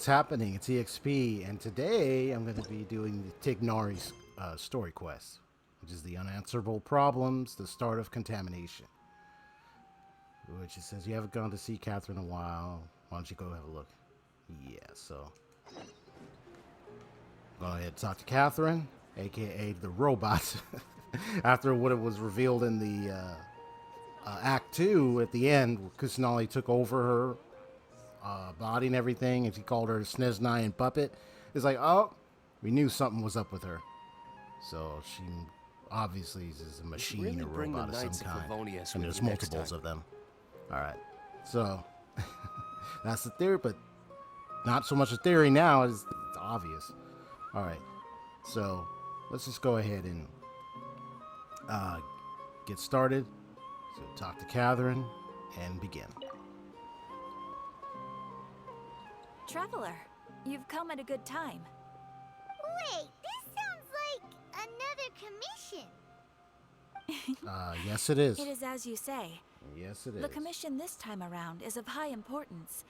what's happening? It's EXP, and today I'm going to be doing the Tighnari's story quest, which is the unanswerable problems, the start of contamination. Which it says you haven't gone to see Catherine in a while. Why don't you go have a look? Yeah, so go ahead and talk to Catherine, aka the robot. After what it was revealed in the Act 2 at the end, Kusanali took over her body and everything, and she called her Sneznai and Puppet. It's like, oh, we knew something was up with her. So she obviously is a machine, really, or robot of some kind. And there's multiples of them. Alright, so that's the theory, but not so much a theory now, it's obvious. Alright, so let's just go ahead and get started. So talk to Catherine and begin. Traveler, you've come at a good time. Wait, this sounds like another commission. Yes it is. It is as you say. Yes it is. The commission this time around is of high importance.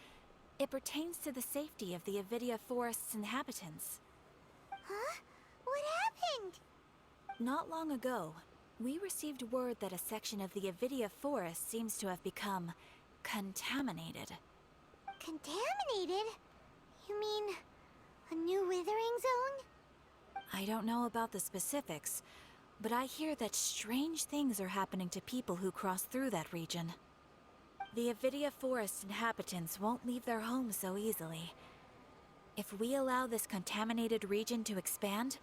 It pertains to the safety of the Avidia Forest's inhabitants. Huh? What happened? Not long ago, we received word that a section of the Avidia Forest seems to have become contaminated. Contaminated? You mean a new withering zone? I don't know about the specifics, but I hear that strange things are happening to people who cross through that region. The Avidia Forest inhabitants won't leave their homes so easily. If we allow this contaminated region to expand,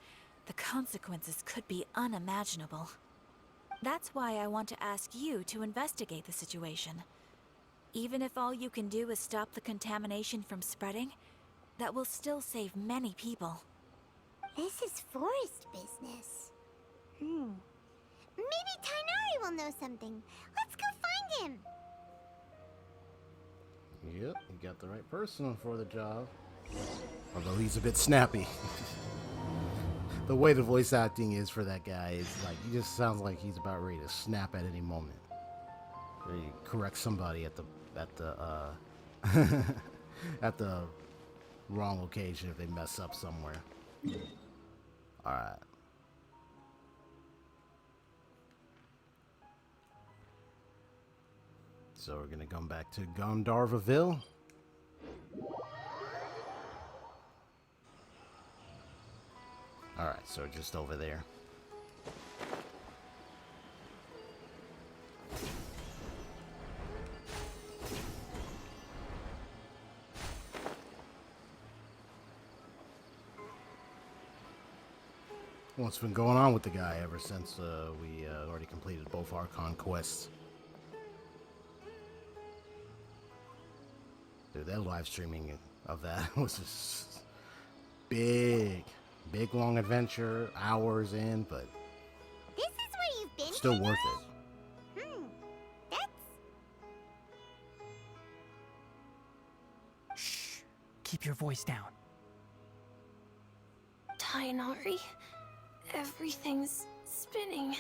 the consequences could be unimaginable. That's why I want to ask you to investigate the situation. Even if all you can do is stop the contamination from spreading, that will still save many people. This is forest business. Maybe Tighnari will know something. Let's go find him. Yep, you got the right person for the job. Although he's a bit snappy. The way the voice acting is for that guy is like, he just sounds like he's about ready to snap at any moment. Ready to correct somebody at the at the wrong location if they mess up somewhere. Alright. So we're gonna come back to Gondarvaville. Alright, so just over there. What's been going on with the guy ever since we already completed both our conquests? Dude, that live streaming of that was just big long adventure, hours in, but this is where you've been. Still worth it. That's... Shh. Keep your voice down. Tighnari, everything's spinning.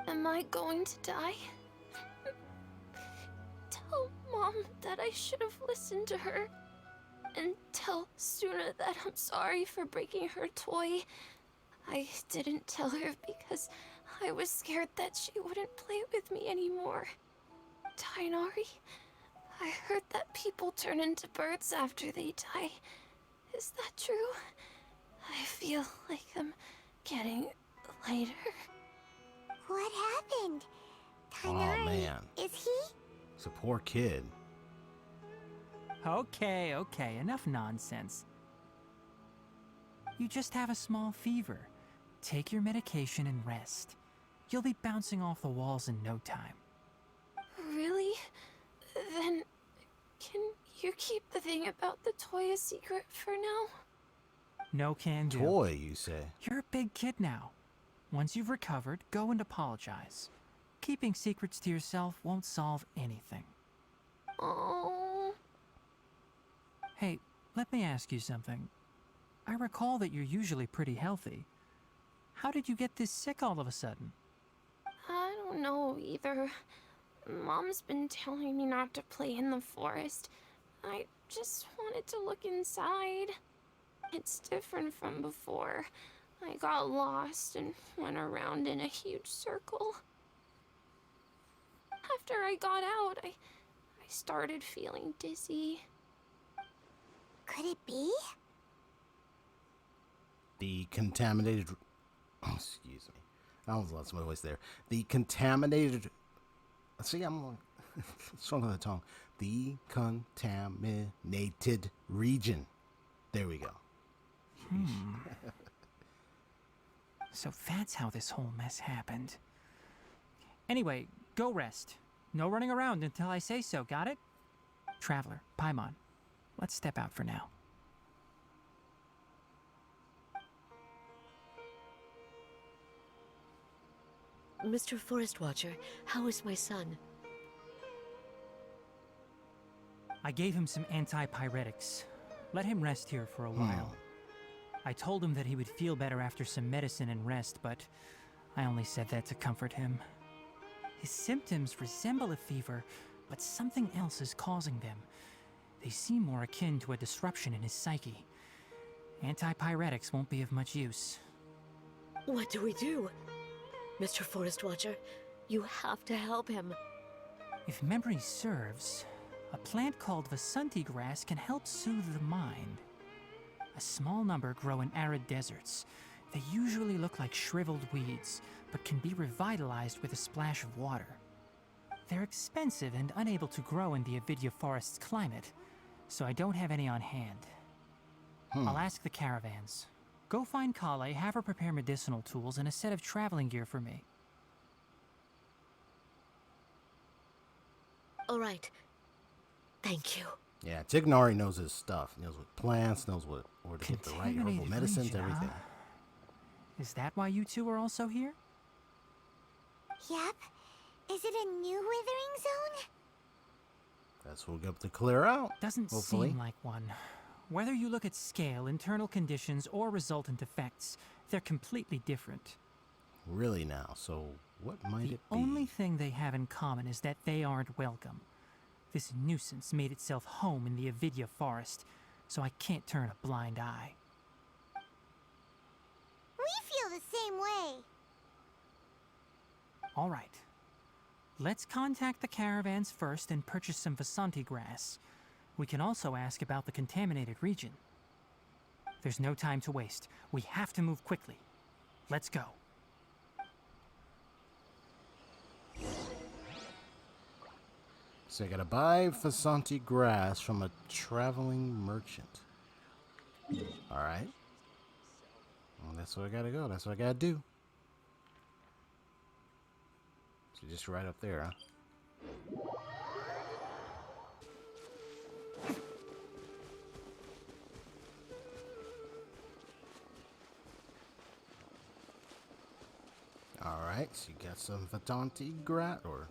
Am I going to die? Tell Mom that I should have listened to her. And tell Suna that I'm sorry for breaking her toy. I didn't tell her because I was scared that she wouldn't play with me anymore. Tighnari, I heard that people turn into birds after they die. Is that true? I feel like I'm getting lighter. What happened? Tighnari, oh man. Is he? It's a poor kid. Okay, enough nonsense. You just have a small fever. Take your medication and rest. You'll be bouncing off the walls in no time. Really? Then, can you keep the thing about the toy a secret for now? No can do. Toy, you say? You're a big kid now. Once you've recovered, go and apologize. Keeping secrets to yourself won't solve anything. Oh. Hey, let me ask you something. I recall that you're usually pretty healthy. How did you get this sick all of a sudden? I don't know either. Mom's been telling me not to play in the forest. I just wanted to look inside. It's different from before. I got lost and went around in a huge circle. After I got out, I started feeling dizzy. Could it be? The contaminated... Oh, excuse me. I almost lost my voice there. The contaminated... See, I'm like... strong on the tongue. The contaminated region. There we go. So that's how this whole mess happened. Anyway, go rest. No running around until I say so, got it? Traveler, Paimon, let's step out for now. Mr. Forest Watcher, how is my son? I gave him some antipyretics. Let him rest here for a while. I told him that he would feel better after some medicine and rest, but I only said that to comfort him. His symptoms resemble a fever, but something else is causing them. They seem more akin to a disruption in his psyche. Antipyretics won't be of much use. What do we do? Mr. Forest Watcher, you have to help him. If memory serves, a plant called Vasanti grass can help soothe the mind. A small number grow in arid deserts. They usually look like shriveled weeds, but can be revitalized with a splash of water. They're expensive and unable to grow in the Avidya forest's climate, so I don't have any on hand. I'll ask the caravans. Go find Kale, have her prepare medicinal tools and a set of traveling gear for me. All right. Thank you. Yeah, Tighnari knows his stuff. He knows what plants, knows where to get the right herbal Contaminated medicines, region, everything. huh? Is that why you two are also here? Yep. Is it a new withering zone? That's what we'll get to clear out. Doesn't hopefully. seem like one. Whether you look at scale, internal conditions, or resultant effects, they're completely different. Really now, so what might The it be? only thing they have in common is that they aren't welcome. This nuisance made itself home in the Avidya forest, so I can't turn a blind eye. We feel the same way. All right. Let's contact the caravans first and purchase some Vasanti grass. We can also ask about the contaminated region. There's no time to waste. We have to move quickly. Let's go. So I gotta buy Vasanti grass from a traveling merchant. Alright. Well, that's where I gotta go. That's what I gotta do. So just right up there, huh? Alright, so you got some Vasanti grass, or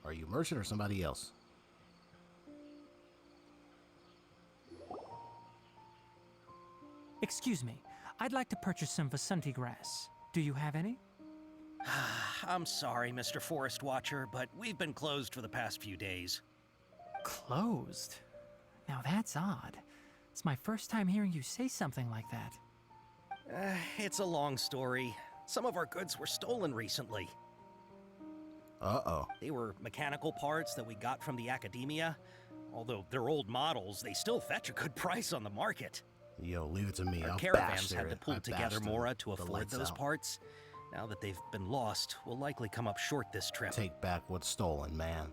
are you merchant or somebody else? Excuse me. I'd like to purchase some Vasanti grass. Do you have any? I'm sorry, Mr. Forest Watcher, but we've been closed for the past few days. Closed? Now that's odd. It's my first time hearing you say something like that. It's a long story. Some of our goods were stolen recently. Uh-oh. They were mechanical parts that we got from the academia. Although they're old models, they still fetch a good price on the market. Yo, leave it to me. Our I'll caravans bash had to their- pull I together bash Mora the to afford lights those out. parts. Now that they've been lost, we'll likely come up short this trip. Take back what's stolen, man.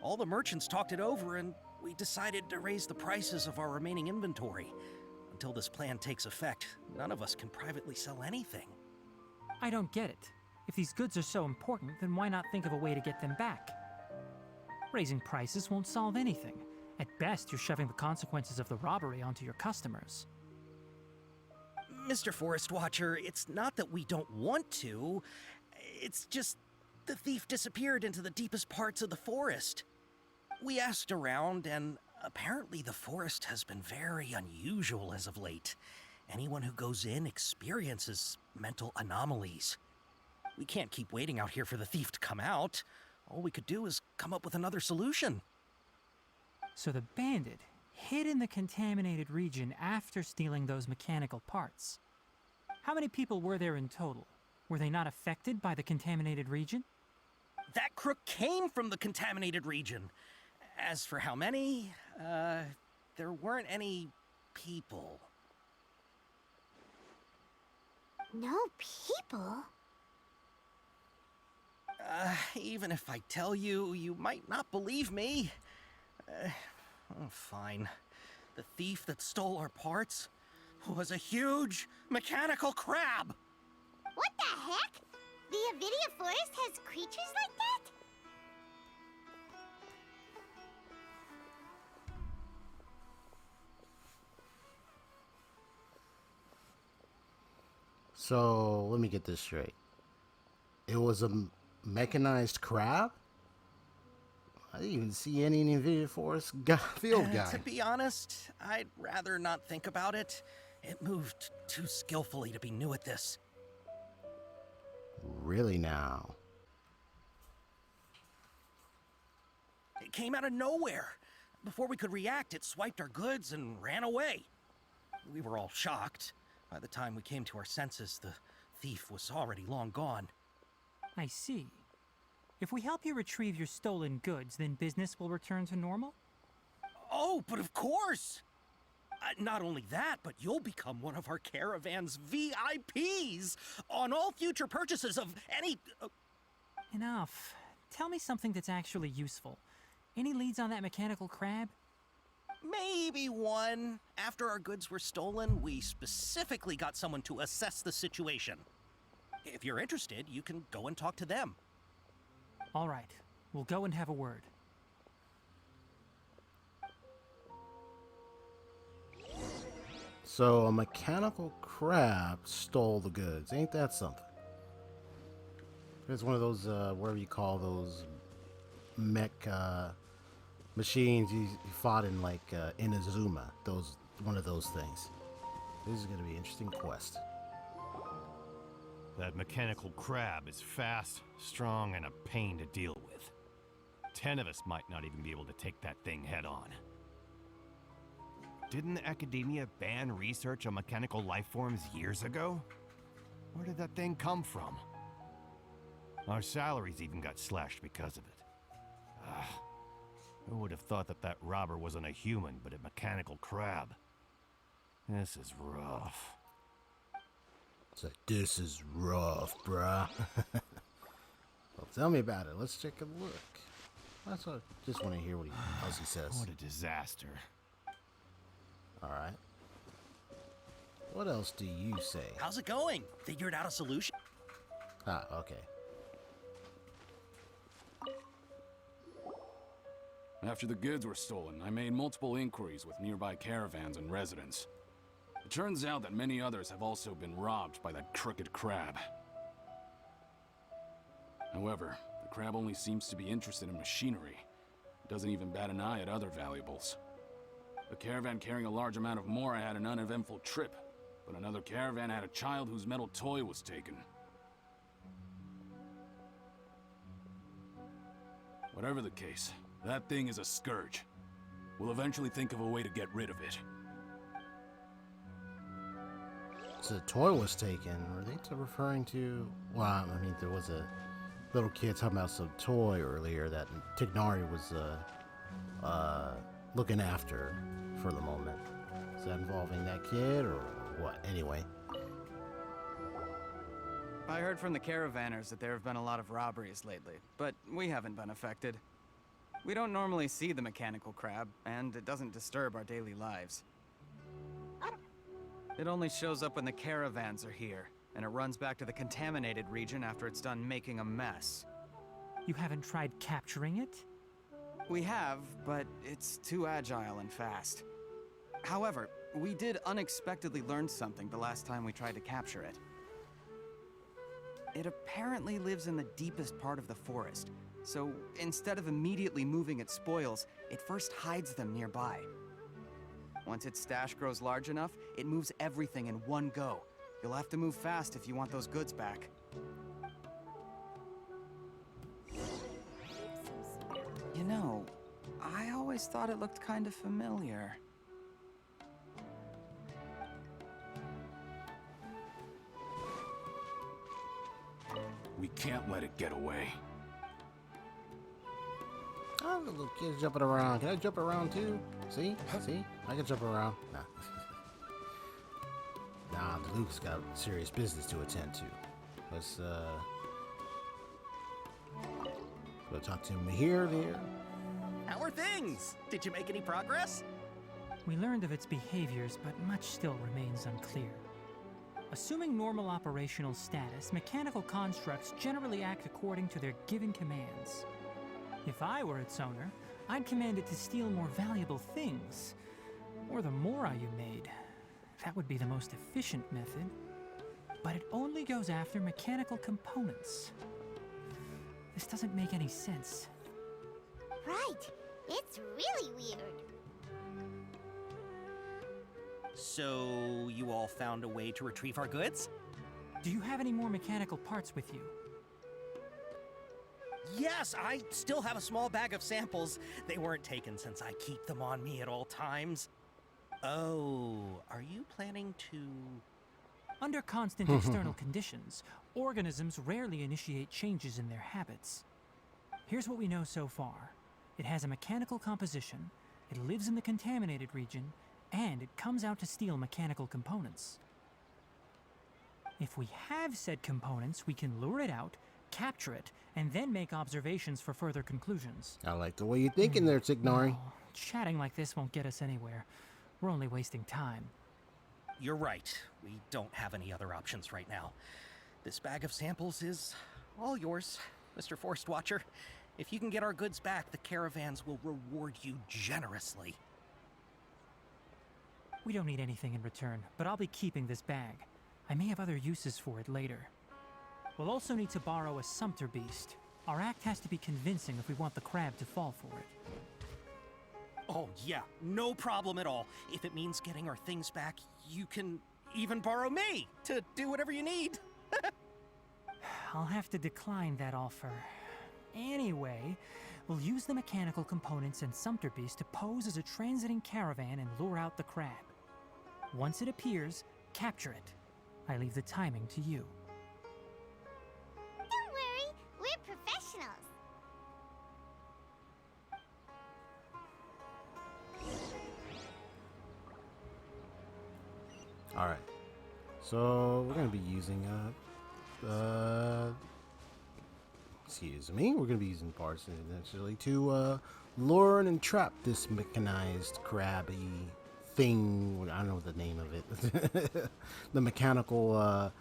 All the merchants talked it over, and we decided to raise the prices of our remaining inventory. Until this plan takes effect, none of us can privately sell anything. I don't get it. If these goods are so important, then why not think of a way to get them back? Raising prices won't solve anything. At best, you're shoving the consequences of the robbery onto your customers. Mr. Forest Watcher, it's not that we don't want to. It's just the thief disappeared into the deepest parts of the forest. We asked around, and apparently the forest has been very unusual as of late. Anyone who goes in experiences mental anomalies. We can't keep waiting out here for the thief to come out. All we could do is come up with another solution. So the bandit hid in the contaminated region after stealing those mechanical parts. How many people were there in total? Were they not affected by the contaminated region? That crook came from the contaminated region. As for how many, there weren't any people. No people? Even if I tell you, you might not believe me. Fine. The thief that stole our parts was a huge mechanical crab. What the heck? The Avidia Forest has creatures like that? So let me get this straight. It was a mechanized crab? I didn't even see any in the Avidia Forest field guide. To be honest, I'd rather not think about it. It moved too skillfully to be new at this. Really now? It came out of nowhere. Before we could react, it swiped our goods and ran away. We were all shocked. By the time we came to our senses, the thief was already long gone. I see. If we help you retrieve your stolen goods, then business will return to normal? Oh, but of course! Not only that, but you'll become one of our caravan's VIPs on all future purchases of any... Enough. Tell me something that's actually useful. Any leads on that mechanical crab? Maybe one. After our goods were stolen, we specifically got someone to assess the situation. If you're interested, you can go and talk to them. All right. We'll go and have a word. So a mechanical crab stole the goods. Ain't that something? It's one of those, whatever you call those mech machines you fought in, like, Inazuma. One of those things. This is going to be an interesting quest. That mechanical crab is fast, strong, and a pain to deal with. 10 of us might not even be able to take that thing head on. Didn't the academia ban research on mechanical life forms years ago? Where did that thing come from? Our salaries even got slashed because of it. Who would have thought that that robber wasn't a human, but a mechanical crab? This is rough. It's like, this is rough, bruh. Well, tell me about it. Let's take a look. Just want to hear what else he says. What a disaster. Alright. What else do you say? How's it going? Figured out a solution? Ah, okay. After the goods were stolen, I made multiple inquiries with nearby caravans and residents. It turns out that many others have also been robbed by that crooked crab. However, the crab only seems to be interested in machinery. It doesn't even bat an eye at other valuables. A caravan carrying a large amount of Mora had an uneventful trip, but another caravan had a child whose metal toy was taken. Whatever the case, that thing is a scourge. We'll eventually think of a way to get rid of it. So the toy was taken. Were they referring to... Well, I mean, there was a little kid talking about some toy earlier that Tighnari was looking after for the moment. Is that involving that kid or what? Anyway. I heard from the caravanners that there have been a lot of robberies lately, but we haven't been affected. We don't normally see the mechanical crab, and it doesn't disturb our daily lives. It only shows up when the caravans are here, and it runs back to the contaminated region after it's done making a mess. You haven't tried capturing it? We have, but it's too agile and fast. However, we did unexpectedly learn something the last time we tried to capture it. It apparently lives in the deepest part of the forest, so instead of immediately moving its spoils, it first hides them nearby. Once its stash grows large enough, it moves everything in one go. You'll have to move fast if you want those goods back. You know, I always thought it looked kind of familiar. We can't let it get away. Oh, the little kid's jumping around. Can I jump around too? See? See? I can jump around. Nah. Nah, Luke's got serious business to attend to. Let's, go talk to him here, there. How are things? Did you make any progress? We learned of its behaviors, but much still remains unclear. Assuming normal operational status, mechanical constructs generally act according to their given commands. If I were its owner, I'd command it to steal more valuable things. Or the mora you made. That would be the most efficient method. But it only goes after mechanical components. This doesn't make any sense. Right. It's really weird. So, you all found a way to retrieve our goods? Do you have any more mechanical parts with you? Yes, I still have a small bag of samples. They weren't taken since I keep them on me at all times. Oh, are you planning to... Under constant external conditions, organisms rarely initiate changes in their habits. Here's what we know so far. It has a mechanical composition, it lives in the contaminated region, and it comes out to steal mechanical components. If we have said components, we can lure it out, capture it, and then make observations for further conclusions. I like the way you're thinking there, Tighnari. No, chatting like this won't get us anywhere. We're only wasting time. You're right. We don't have any other options right now. This bag of samples is all yours, Mr. Forest Watcher. If you can get our goods back, the caravans will reward you generously. We don't need anything in return, but I'll be keeping this bag. I may have other uses for it later. We'll also need to borrow a sumpter beast. Our act has to be convincing if we want the crab to fall for it. Oh yeah, no problem at all. If it means getting our things back, you can even borrow me to do whatever you need. I'll have to decline that offer. Anyway, we'll use the mechanical components and sumpter beast to pose as a transiting caravan and lure out the crab. Once it appears, capture it. I leave the timing to you. Don't worry, we're professionals. Alright. So, we're going to be using, excuse me, we're going to be using parts eventually to, lure and trap this mechanized crabby thing. I don't know the name of it. The mechanical,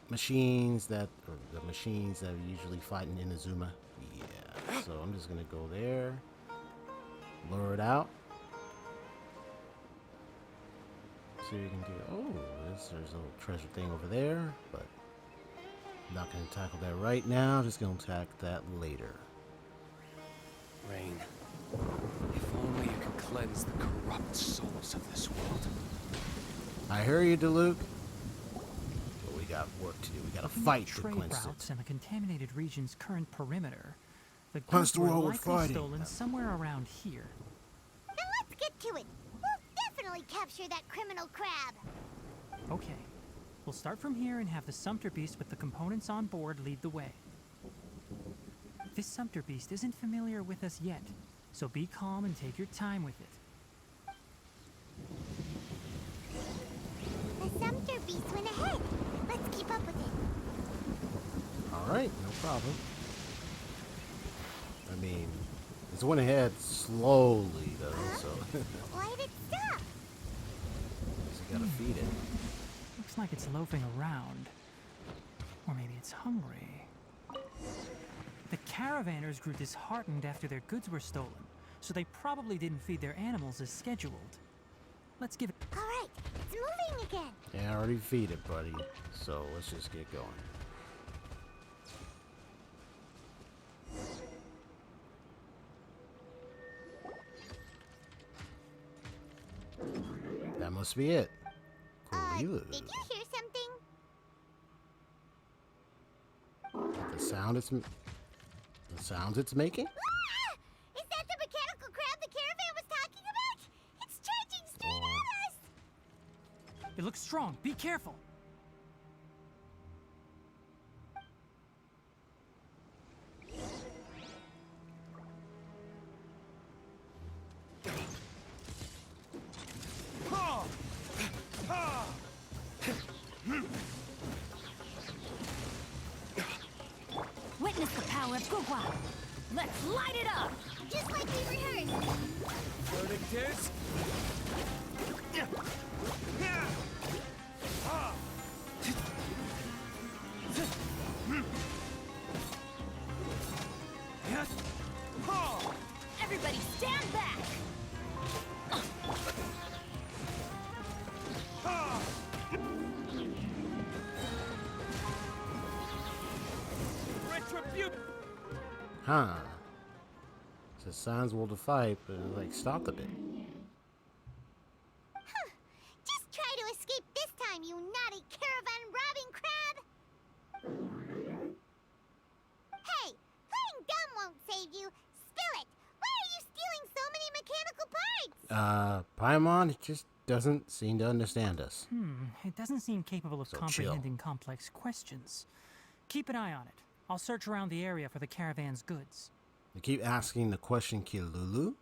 machines that, or the machines that are usually fighting in Inazuma. Yeah. So, I'm just going to go there, lure it out. See what you can do. Oh, there's a little treasure thing over there, but I'm not going to tackle that right now. Just going to tackle that later. Rain, if only you could cleanse the corrupt souls of this world. I hear you, Luke. But we got work to do. We got to fight to trade cleanse routes it. and the contaminated region's current perimeter. The That's goods the were world we're likely fighting. stolen somewhere around here. Then let's get to it. We'll definitely capture that criminal crab. Okay. We'll start from here and have the sumpter beast with the components on board lead the way. This sumpter beast isn't familiar with us yet, so be calm and take your time with it. The sumpter beast went ahead. Let's keep up with it. Alright, no problem. I mean, it's went ahead slowly, though, so... Why did it stop? You gotta feed it. Looks like it's loafing around. Or maybe it's hungry. The caravanners grew disheartened after their goods were stolen, so they probably didn't feed their animals as scheduled. Let's give it... All right, it's moving again. Yeah, I already feed it, buddy. So let's just get going. That must be it. Did Cool. you hear something? The sounds it's making? Ah! Is that the mechanical It looks strong. Be careful. Witness the power of Gugwa. Let's light it up! Just like we rehearsed. Verdict is... Everybody stand back! Huh. Says signs will defy, but like stopped a bit. Huh. Just try to escape this time, you naughty caravan-robbing crab! Hey, playing dumb won't save you. Spill it! Why are you stealing so many mechanical parts? Paimon just doesn't seem to understand us. It doesn't seem capable of So comprehending complex questions. Keep an eye on it. I'll search around the area for the caravan's goods. They keep asking the question, Kilulu?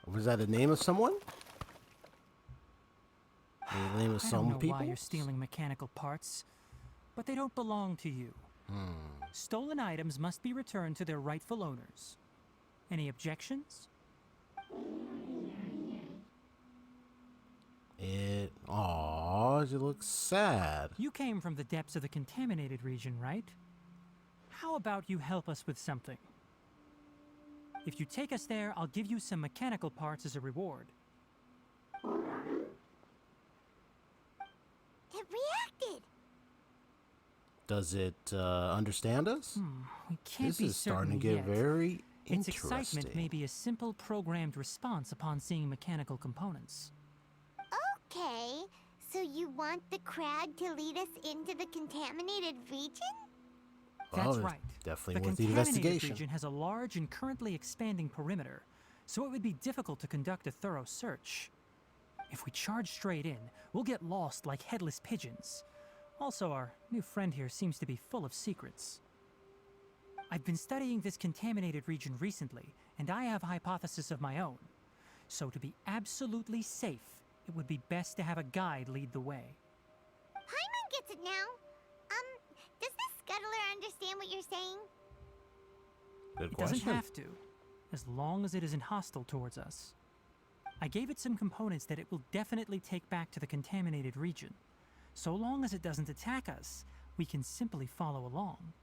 Was that the name of someone? The name of I some don't know people? why you're stealing mechanical parts, but they don't belong to you. Stolen items must be returned to their rightful owners. Any objections? It looks sad. You came from the depths of the contaminated region, right? How about you help us with something? If you take us there, I'll give you some mechanical parts as a reward. It reacted! Does it understand us? We can't This be is starting to certain get yet. very Its interesting. excitement may be a simple programmed response upon seeing mechanical components. Okay, so you want the crab to lead us into the contaminated region? That's Well, right. definitely The worth the contaminated investigation. region has a large and currently expanding perimeter, so it would be difficult to conduct a thorough search. If we charge straight in, we'll get lost like headless pigeons. Also, our new friend here seems to be full of secrets. I've been studying this contaminated region recently, and I have a hypothesis of my own. So to be absolutely safe, it would be best to have a guide lead the way. Paimon gets it now. Does this scuttler understand what you're saying? Good It doesn't question. have to, as long as it isn't hostile towards us. I gave it some components that it will definitely take back to the contaminated region. So long as it doesn't attack us, we can simply follow along.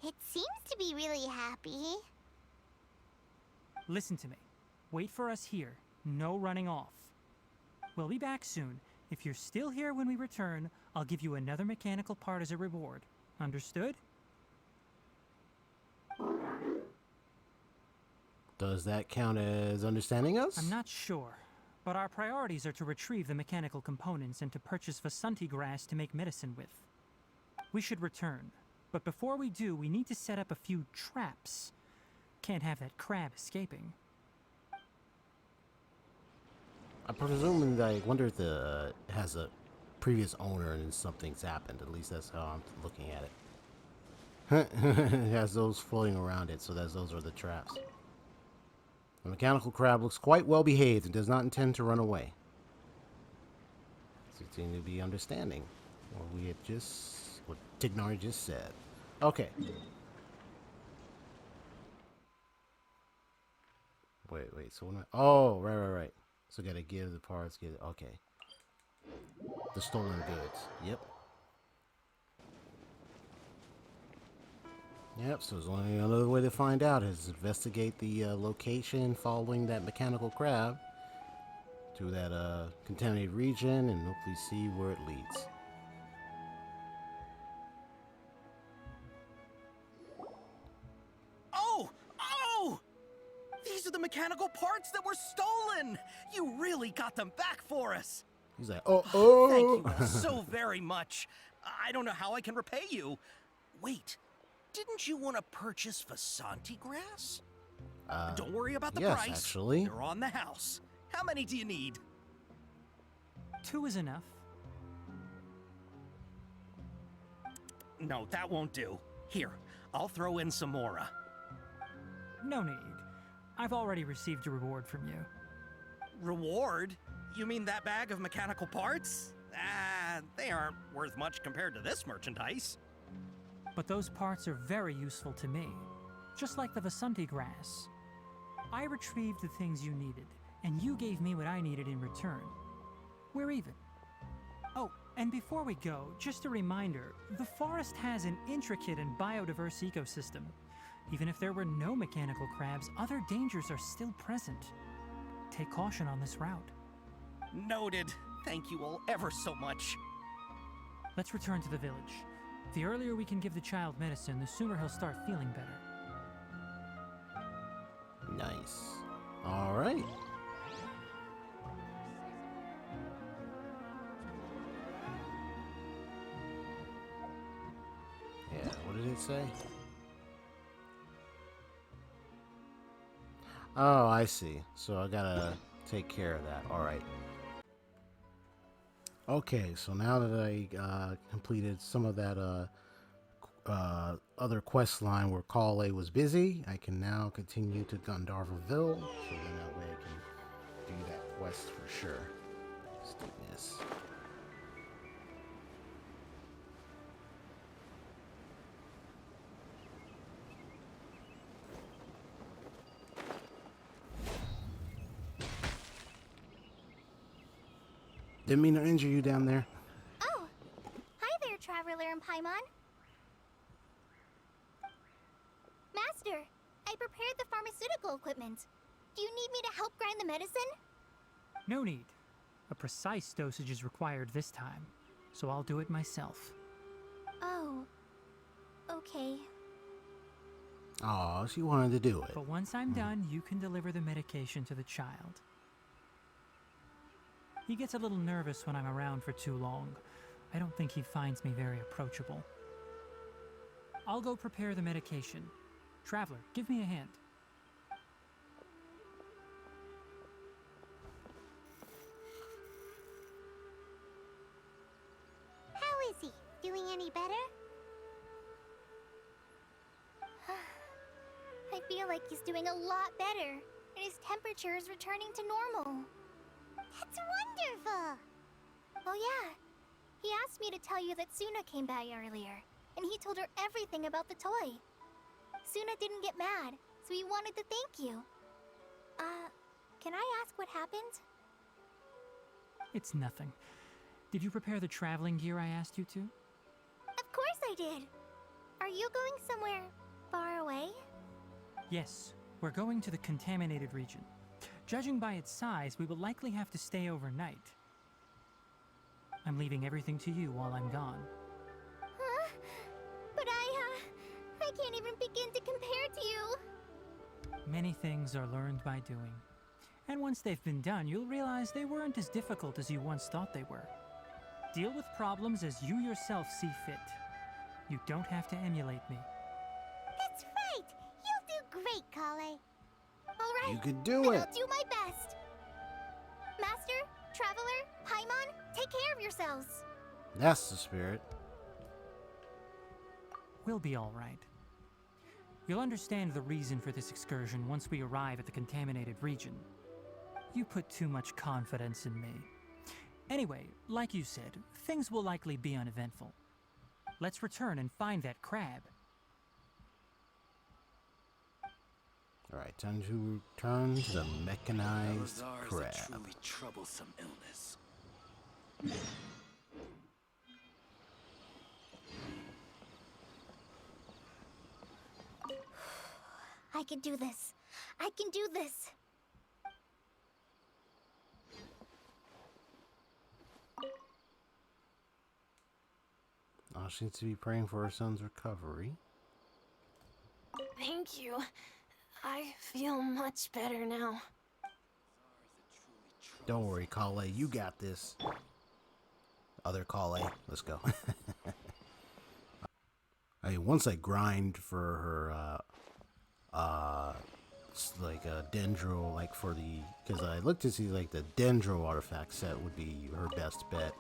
It seems to be really happy. Listen to me. Wait for us here. No running off. We'll be back soon. If you're still here when we return, I'll give you another mechanical part as a reward. Understood? Does that count as understanding us? I'm not sure, but our priorities are to retrieve the mechanical components and to purchase Vasanti grass to make medicine with. We should return, but before we do, we need to set up a few traps. Can't have that crab escaping. I'm presuming that I wonder if the has a previous owner and something's happened. At least that's how I'm looking at it. It has those floating around it, so those are the traps. The mechanical crab looks quite well behaved and does not intend to run away. So it seems to be understanding what Tighnari just said. Okay. Wait. So when oh, right. So gotta give the parts. Okay. The stolen goods. Yep. So there's only another way to find out is investigate the location following that mechanical crab to that contaminated region and hopefully see where it leads. Oh! These are the mechanical parts that were stolen! You really got them back for us! He's like, Thank you all so very much. I don't know how I can repay you. Wait, didn't you want to purchase Vasanti grass? Don't worry about the yes, price. actually. They're on the house. How many do you need? 2 is enough. No, that won't do. Here, I'll throw in some more. No need. I've already received a reward from you. Reward? You mean that bag of mechanical parts? Ah, they aren't worth much compared to this merchandise. But those parts are very useful to me. Just like the Vasanti grass. I retrieved the things you needed, and you gave me what I needed in return. We're even. Oh, and before we go, just a reminder, the forest has an intricate and biodiverse ecosystem. Even if there were no mechanical crabs, other dangers are still present. Take caution on this route. Noted. Thank you all ever so much. Let's return to the village. The earlier we can give the child medicine, the sooner he'll start feeling better. Nice. All right. Yeah, what did it say? Oh, I see. So I gotta take care of that. All right. Okay, so now that I completed some of that other quest line where Kale was busy, I can now continue to Gandharvaville, so then that way I can do that quest for sure. Let's do this. Didn't mean to injure you down there. Oh, hi there, Traveler and Paimon. Master, I prepared the pharmaceutical equipment. Do you need me to help grind the medicine? No need. A precise dosage is required this time, so I'll do it myself. Oh, okay. Aw, she wanted to do it. But once I'm done, you can deliver the medication to the child. He gets a little nervous when I'm around for too long. I don't think he finds me very approachable. I'll go prepare the medication. Traveler, give me a hand. How is he? Doing any better? I feel like he's doing a lot better, and his temperature is returning to normal. That's wonderful! Oh yeah, he asked me to tell you that Suna came by earlier, and he told her everything about the toy. Suna didn't get mad, so he wanted to thank you. Can I ask what happened? It's nothing. Did you prepare the traveling gear I asked you to? Of course I did! Are you going somewhere far away? Yes, we're going to the contaminated region. Judging by its size, we will likely have to stay overnight. I'm leaving everything to you while I'm gone. Huh? But I can't even begin to compare to you. Many things are learned by doing. And once they've been done, you'll realize they weren't as difficult as you once thought they were. Deal with problems as you yourself see fit. You don't have to emulate me. That's right! You'll do great, Kale. Alright, You could do then it. I'll do my best. Master, Traveler, Paimon, take care of yourselves. That's the spirit. We'll be all right. You'll understand the reason for this excursion once we arrive at the contaminated region. You put too much confidence in me. Anyway, like you said, things will likely be uneventful. Let's return and find that crab. All right, time to return to the mechanized crab. A truly troublesome illness. I can do this. I can do this. She needs to be praying for her son's recovery. Thank you. I feel much better now. Don't worry, Kale, you got this. Other Kale, let's go. Hey, once I grind for her like a dendro, like for the, because I looked to see like the dendro artifact set would be her best bet,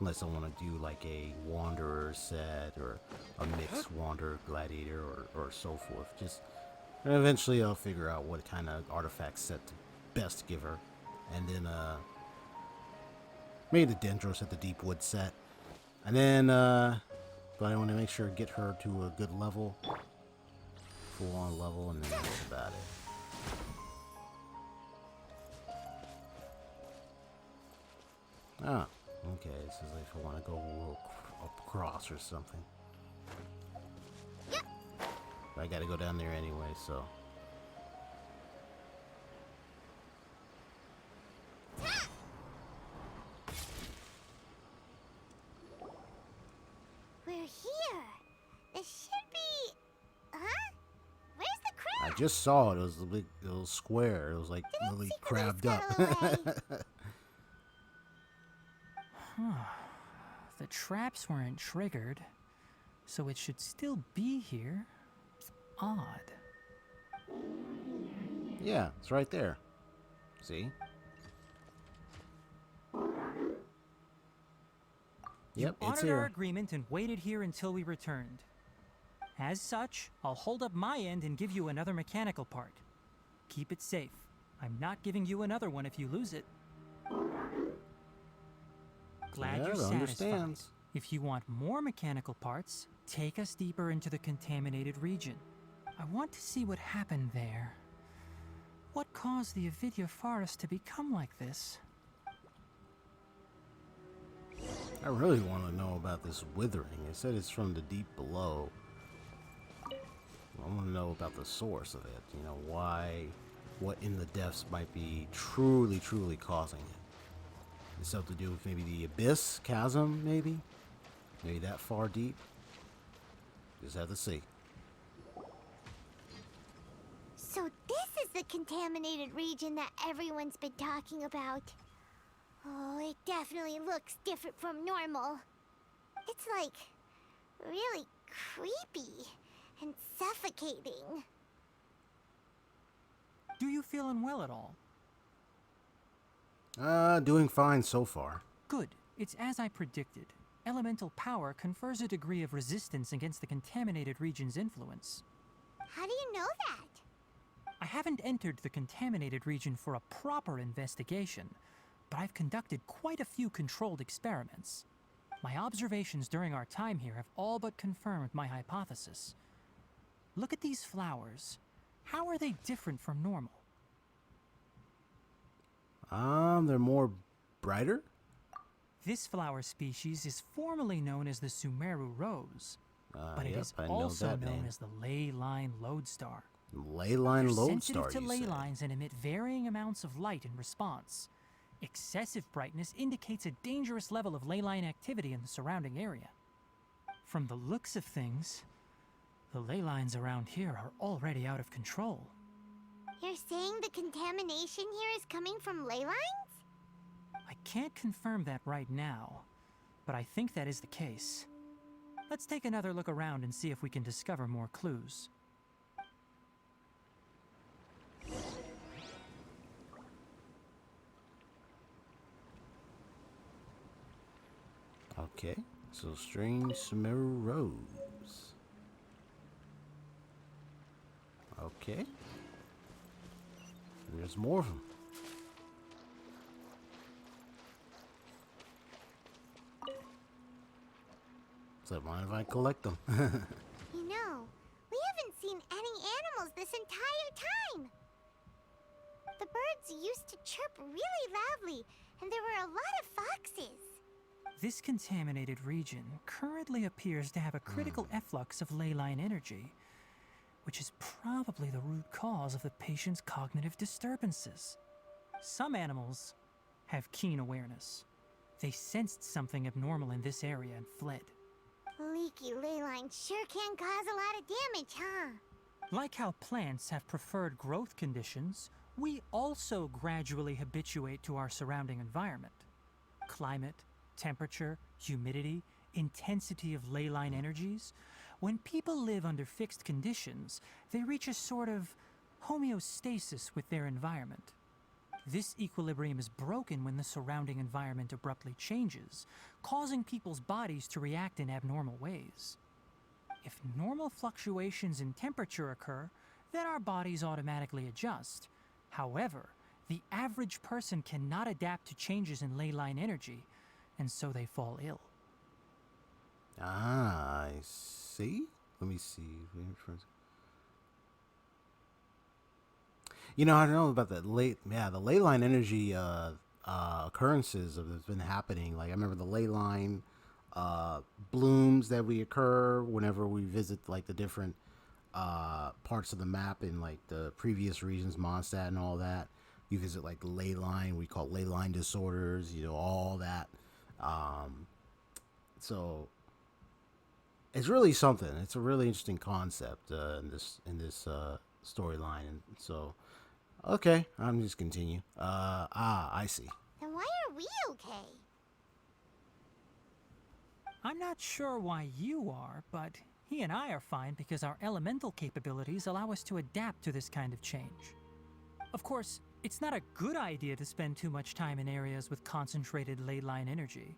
unless I want to do like a wanderer set or a mixed wanderer gladiator or so forth. Just and eventually I'll figure out what kind of artifact set to best give her, and then maybe the dendro set, the deep wood set, and then but I want to make sure to get her to a good level, full on level, and then that's about it. Ah, okay, this is like if I want to go a little across or something. Yep. But I gotta go down there anyway, so. We're here. This should be... Huh? Where's the crab? I just saw it. It was a big little square. It was like really crabbed up. The traps weren't triggered, so it should still be here. Odd. Yeah, it's right there. See? Yep, You it's honored our here. agreement and waited here until we returned. As such, I'll hold up my end and give you another mechanical part. Keep it safe. I'm not giving you another one if you lose it. Glad Yeah, you're it satisfied. understands. If you want more mechanical parts, take us deeper into the contaminated region. I want to see what happened there. What caused the Avidya forest to become like this? I really want to know about this withering. It said it's from the deep below. I want to know about the source of it. You know, why, what in the depths might be truly causing it. It's something to do with maybe the abyss, chasm, maybe? Maybe that far deep? Just have to see. So this is the contaminated region that everyone's been talking about. Oh, it definitely looks different from normal. It's like really creepy and suffocating. Do you feel unwell at all? Doing fine so far. Good. It's as I predicted. Elemental power confers a degree of resistance against the contaminated region's influence. How do you know that? I haven't entered the contaminated region for a proper investigation, but I've conducted quite a few controlled experiments. My observations during our time here have all but confirmed my hypothesis. Look at these flowers. How are they different from normal? They're more brighter? This flower species is formally known as the Sumeru rose, but it Yep, is I know also that known name. as the ley line lodestar. Ley line They're lodestar, sensitive to you ley said. lines and emit varying amounts of light in response. Excessive brightness indicates a dangerous level of ley line activity in the surrounding area. From the looks of things, the ley lines around here are already out of control. You're saying the contamination here is coming from ley lines? I can't confirm that right now, but I think that is the case. Let's take another look around and see if we can discover more clues. Okay, so strange Sumeru rose. Okay. There's more of them. So mind if I collect them? You know, we haven't seen any animals this entire time. The birds used to chirp really loudly, and there were a lot of foxes. This contaminated region currently appears to have a critical efflux of ley line energy, which is probably the root cause of the patient's cognitive disturbances. Some animals have keen awareness. They sensed something abnormal in this area and fled. Leaky ley lines sure can cause a lot of damage, huh? Like how plants have preferred growth conditions, we also gradually habituate to our surrounding environment. Climate, temperature, humidity, intensity of ley line energies. When people live under fixed conditions, they reach a sort of homeostasis with their environment. This equilibrium is broken when the surrounding environment abruptly changes, causing people's bodies to react in abnormal ways. If normal fluctuations in temperature occur, then our bodies automatically adjust. However, the average person cannot adapt to changes in ley line energy, and so they fall ill. Ah, I see. Let me see. You know, I don't know about the ley line energy occurrences that's been happening. Like I remember the ley line blooms that we occur whenever we visit like the different parts of the map in like the previous regions, Mondstadt and all that. You visit like the ley line, we call it ley line disorders, you know, all that. So it's really something. It's a really interesting concept in this storyline, and so okay, I'm just continue. I see. Then why are we okay? I'm not sure why you are, but he and I are fine because our elemental capabilities allow us to adapt to this kind of change. Of course, it's not a good idea to spend too much time in areas with concentrated ley line energy.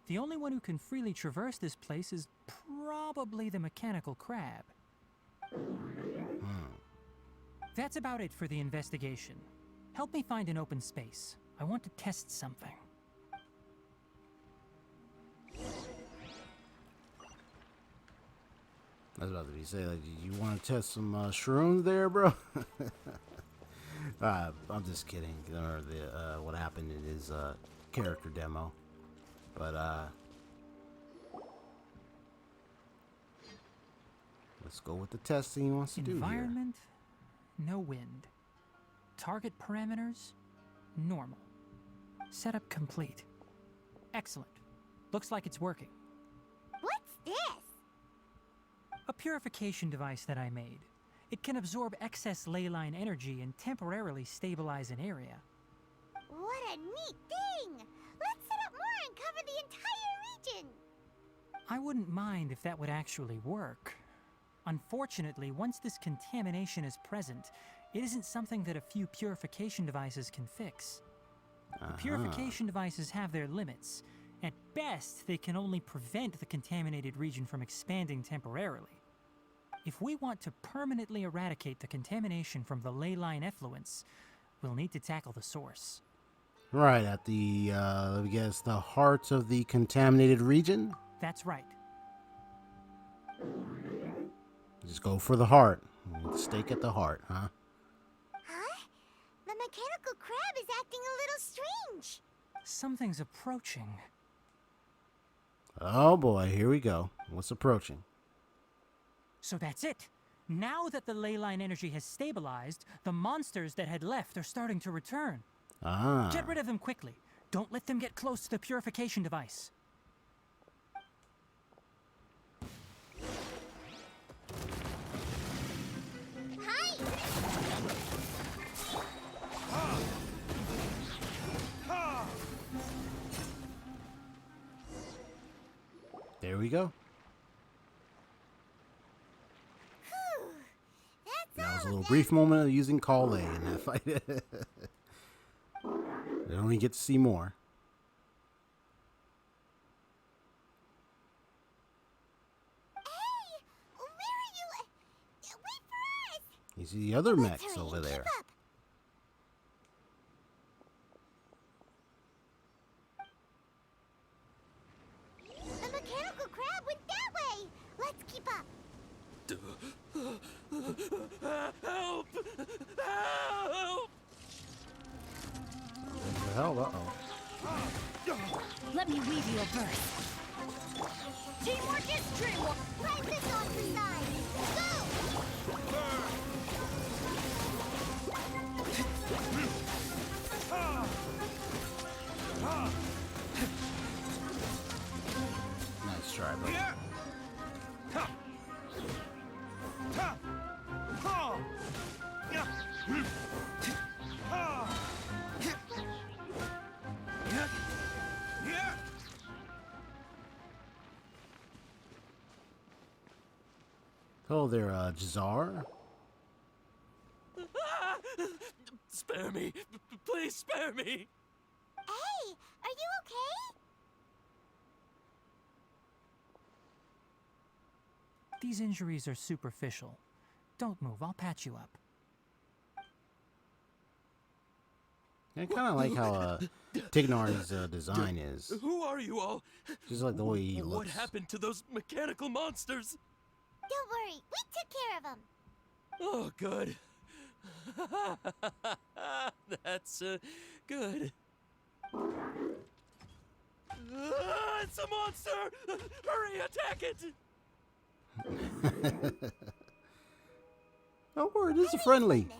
The only one who can freely traverse this place is probably the mechanical crab. That's about it for the investigation. Help me find an open space. I want to test something. I was about to say, like, you want to test some shrooms there, bro? I'm just kidding. Or what happened in his character demo, but let's go with the testing he wants to do here. Environment, no wind. Target parameters, normal. Setup complete. Excellent. Looks like it's working. What's this? A purification device that I made. It can absorb excess ley line energy and temporarily stabilize an area. What a neat thing! Let's set up more and cover the entire region! I wouldn't mind if that would actually work. Unfortunately, once this contamination is present, it isn't something that a few purification devices can fix. The purification devices have their limits. At best, they can only prevent the contaminated region from expanding temporarily. If we want to permanently eradicate the contamination from the ley line effluents, we'll need to tackle the source. Right, at the, let me guess, the heart of the contaminated region? That's right. Just go for the heart. Stake at the heart, huh? Huh? The mechanical crab is acting a little strange. Something's approaching. Oh boy, here we go. What's approaching? So that's it. Now that the ley line energy has stabilized, the monsters that had left are starting to return. Get rid of them quickly. Don't let them get close to the purification device. Hi! There we go. Whew. That was a little brief moment of using Call A in that fight. We only get to see more. Hey! Where are you? Wait for us! You see the other Let's mechs hurry over and there. keep up. The mechanical crab went that way! Let's keep up! Help! Help! What the hell? Uh-oh. Let me weave you a verse. Teamwork is dreamwork! Prime this on the side! Go! Nice try, bro. Hello there, Jazar. Spare me. Please spare me. Hey, are you okay? These injuries are superficial. Don't move, I'll patch you up. I kind of like how Tighnari's design is. Who are you all? Just like the way he looks. What happened to those mechanical monsters? Don't worry, we took care of them. Oh, good. That's good. It's a monster! Hurry, attack it! Don't worry, this is friendly. Krabby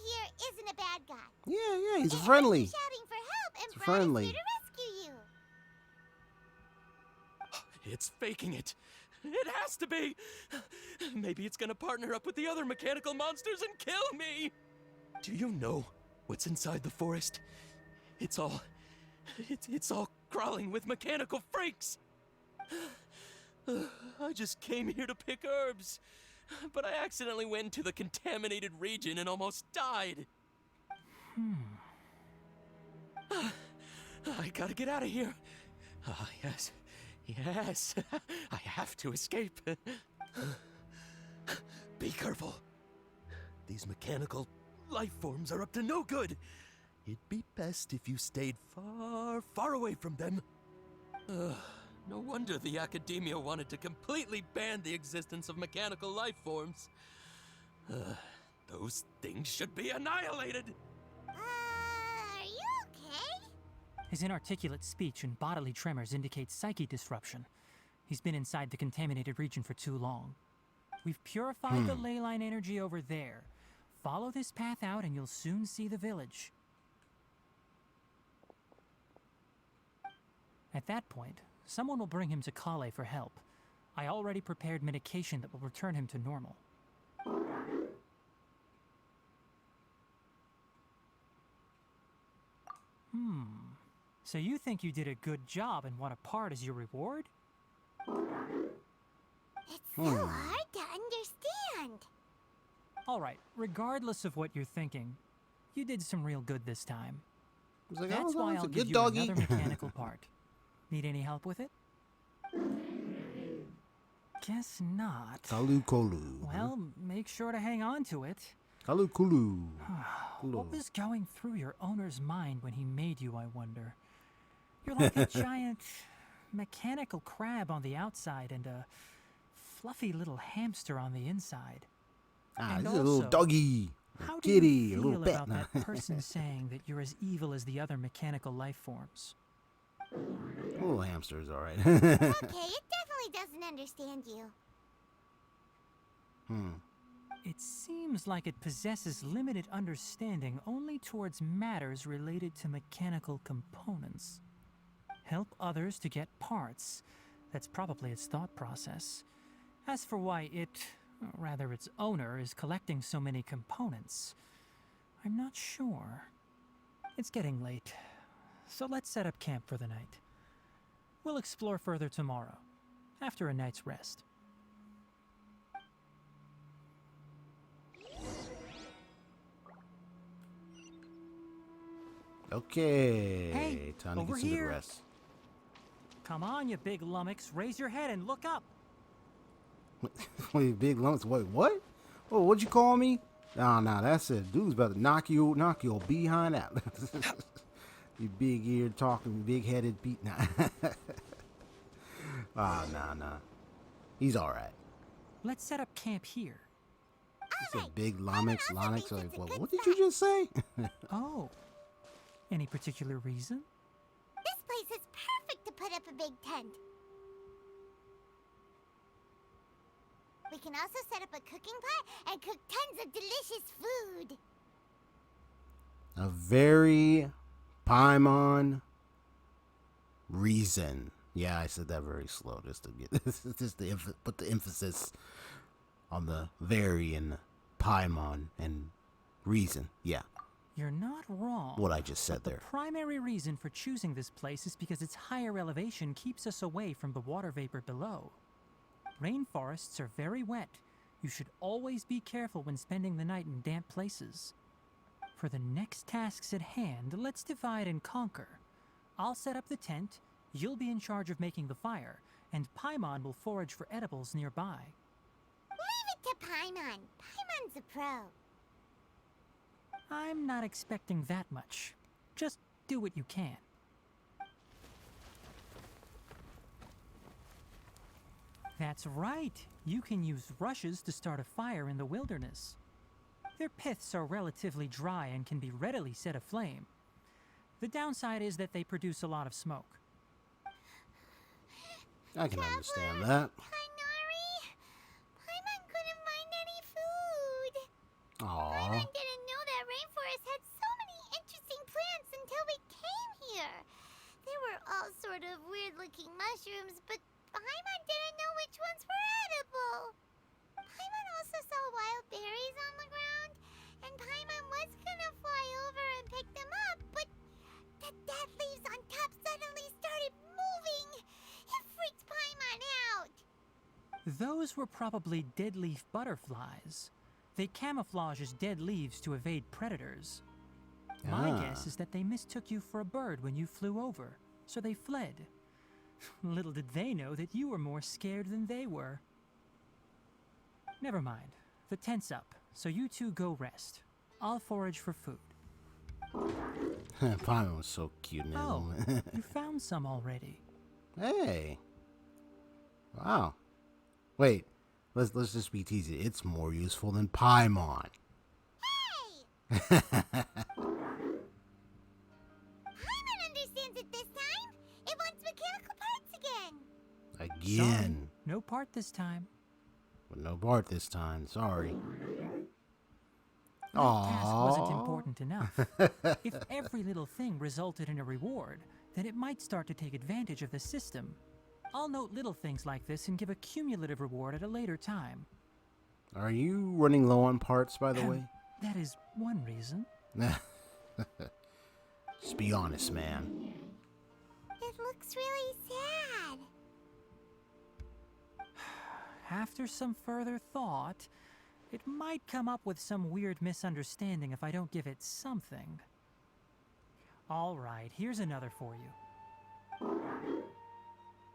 here isn't a bad guy. Yeah, he's friendly. Shouting for help and It's brought us friendly. here to rescue you. It's faking it. It has to be. Maybe it's gonna partner up with the other mechanical monsters and kill me. Do you know what's inside the forest? It's all crawling with mechanical freaks. I just came here to pick herbs, but I accidentally went into the contaminated region and almost died. I gotta get out of here. Yes, I have to escape. Be careful. These mechanical life forms are up to no good. It'd be best if you stayed far, far away from them. No wonder the academia wanted to completely ban the existence of mechanical life forms. Those things should be annihilated. Are you okay? His inarticulate speech and bodily tremors indicate psyche disruption. He's been inside the contaminated region for too long. We've purified the ley line energy over there. Follow this path out and you'll soon see the village. At that point, someone will bring him to Kale for help. I already prepared medication that will return him to normal. So you think you did a good job and want a part as your reward? It's so hard to understand. Alright, regardless of what you're thinking, you did some real good this time. He's like, That's why it's I'll a give good you doggy. another mechanical part. Need any help with it? Guess not. Kalu Kolu. Well, make sure to hang on to it. Kalu Kulu. What was going through your owner's mind when he made you, I wonder? You're like a giant mechanical crab on the outside and a fluffy little hamster on the inside. And This is a little also, doggy. How do Kitty, you a little feel pet. about that person saying that you're as evil as the other mechanical life forms? Little hamster's alright. Okay, it definitely doesn't understand you. It seems like it possesses limited understanding only towards matters related to mechanical components. Help others to get parts. That's probably its thought process. As for why it, or rather its owner, is collecting so many components, I'm not sure. It's getting late, so let's set up camp for the night. We'll explore further tomorrow, after a night's rest. Okay. Hey, time to over get some here. good rest. Come on, you big lummox, raise your head and look up. Wait, big lumps. Wait, what? Oh, what'd you call me? Nah, that's it. Dude's about to knock your behind out. You big-eared, talking, big-headed Pete. Nah. Nah. He's all right. Let's set up camp here. He said big lummox. Lonix. Like, what did you just say? Oh. Any particular reason? This place is perfect to put up a big tent. We can also set up a cooking pot and cook tons of delicious food. A very Paimon reason. Yeah, I said that very slow just to get put the emphasis on the very and Paimon and reason. Yeah, You're not wrong. what I just said but there. The primary reason for choosing this place is because its higher elevation keeps us away from the water vapor below. Rainforests are very wet. You should always be careful when spending the night in damp places. For the next tasks at hand, let's divide and conquer. I'll set up the tent, you'll be in charge of making the fire, and Paimon will forage for edibles nearby. Leave it to Paimon. Paimon's a pro. I'm not expecting that much. Just do what you can. That's right. You can use rushes to start a fire in the wilderness. Their piths are relatively dry and can be readily set aflame. The downside is that they produce a lot of smoke. I can understand that. Tighnari, Paimon couldn't find any food. Aww. Paimon didn't know that rainforest had so many interesting plants until we came here. They were all sort of weird-looking mushrooms, but Paimon didn't know which ones were edible. Paimon also saw wild berries on the ground, and Paimon was gonna fly over and pick them up, but the dead leaves on top suddenly started moving. It freaked Paimon out. Those were probably deadleaf butterflies. They camouflage as dead leaves to evade predators. My guess is that they mistook you for a bird when you flew over, so they fled. Little did they know that you were more scared than they were. Never mind. The tent's up, so you two go rest. I'll forage for food. Paimon was so cute in that Oh, moment. you found some already. Hey. Wow. Wait. Let's just be teasing. It's more useful than Paimon. Hey! Paimon understands it this time. It wants mechanical parts again. Again. Sorry, no part this time. But no Bart this time. Sorry. That task wasn't important enough. If every little thing resulted in a reward, then it might start to take advantage of the system. I'll note little things like this and give a cumulative reward at a later time. Are you running low on parts, by the way? That is one reason. Just be honest, man. It looks really sad. After some further thought, it might come up with some weird misunderstanding if I don't give it something. All right, here's another for you.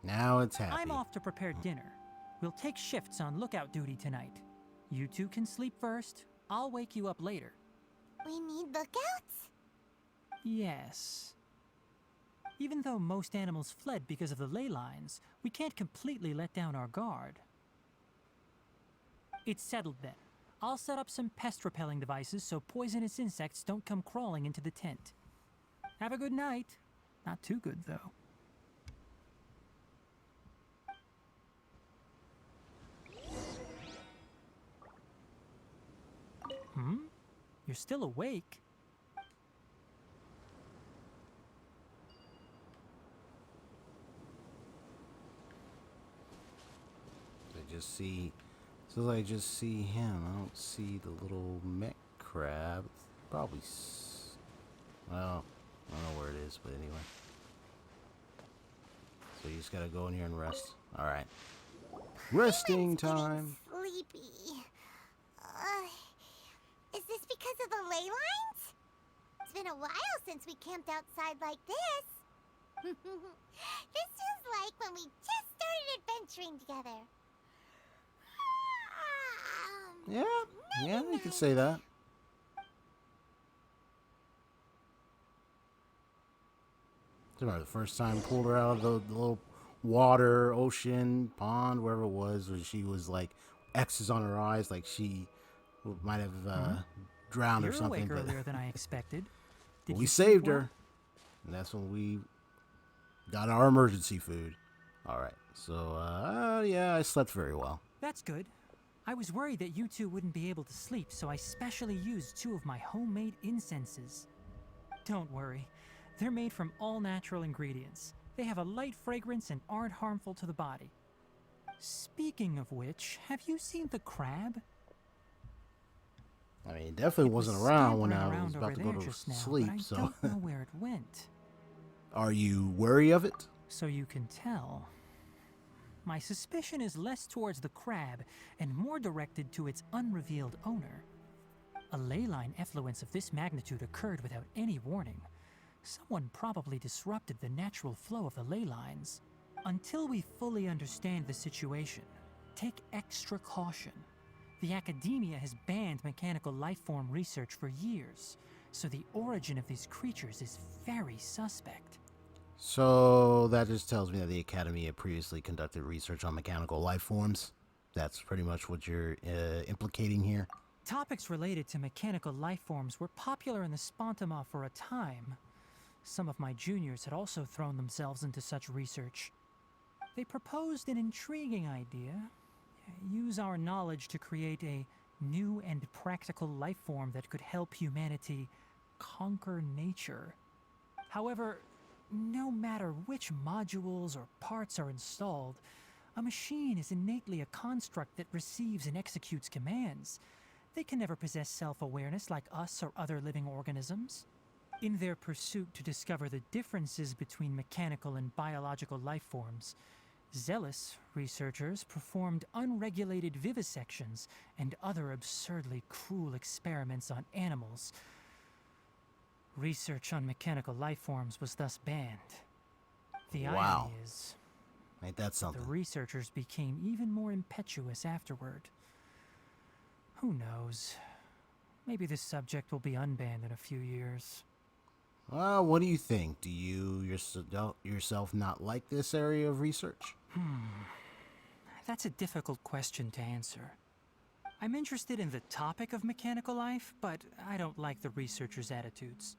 Now it's happy. I'm off to prepare dinner. We'll take shifts on lookout duty tonight. You two can sleep first. I'll wake you up later. We need lookouts? Yes. Even though most animals fled because of the ley lines, we can't completely let down our guard. It's settled then. I'll set up some pest-repelling devices so poisonous insects don't come crawling into the tent. Have a good night. Not too good, though. You're still awake? I just see... So I just see him. I don't see the little mech crab. Probably... Well, I don't know where it is, but anyway. So you just gotta go in here and rest. Alright. Resting time! Sleepy. Is this because of the ley lines? It's been a while since we camped outside like this. This is like when we just started adventuring together. Yeah, you could say that. Remember the first time pulled her out of the little water, ocean, pond, wherever it was, where she was like X's on her eyes, like she might have drowned or something. You're awake earlier than I expected. Did we you saved sleep well? her, and that's when we got our emergency food. All right, so yeah, I slept very well. That's good. I was worried that you two wouldn't be able to sleep, so I specially used 2 of my homemade incenses. Don't worry. They're made from all natural ingredients. They have a light fragrance and aren't harmful to the body. Speaking of which, have you seen the crab? I mean, it definitely wasn't around when I was about to go to just now, sleep, but I so... don't know where it went. Are you wary of it? So you can tell. My suspicion is less towards the crab and more directed to its unrevealed owner. A ley line effluence of this magnitude occurred without any warning. Someone probably disrupted the natural flow of the ley lines. Until we fully understand the situation, take extra caution. The academia has banned mechanical lifeform research for years, so the origin of these creatures is very suspect. So that just tells me that the Academy had previously conducted research on mechanical life forms. That's pretty much what you're implicating here. Topics related to mechanical lifeforms were popular in the Spontama for a time. Some of my juniors had also thrown themselves into such research. They proposed an intriguing idea. Use our knowledge to create a new and practical lifeform that could help humanity conquer nature. However, no matter which modules or parts are installed, a machine is innately a construct that receives and executes commands. They can never possess self-awareness like us or other living organisms. In their pursuit to discover the differences between mechanical and biological lifeforms, zealous researchers performed unregulated vivisections and other absurdly cruel experiments on animals. Research on mechanical lifeforms was thus banned. The Wow. irony is, Ain't that something? the researchers became even more impetuous afterward. Who knows? Maybe this subject will be unbanned in a few years. Well, what do you think? Do you yourself not like this area of research? That's a difficult question to answer. I'm interested in the topic of mechanical life, but I don't like the researchers' attitudes.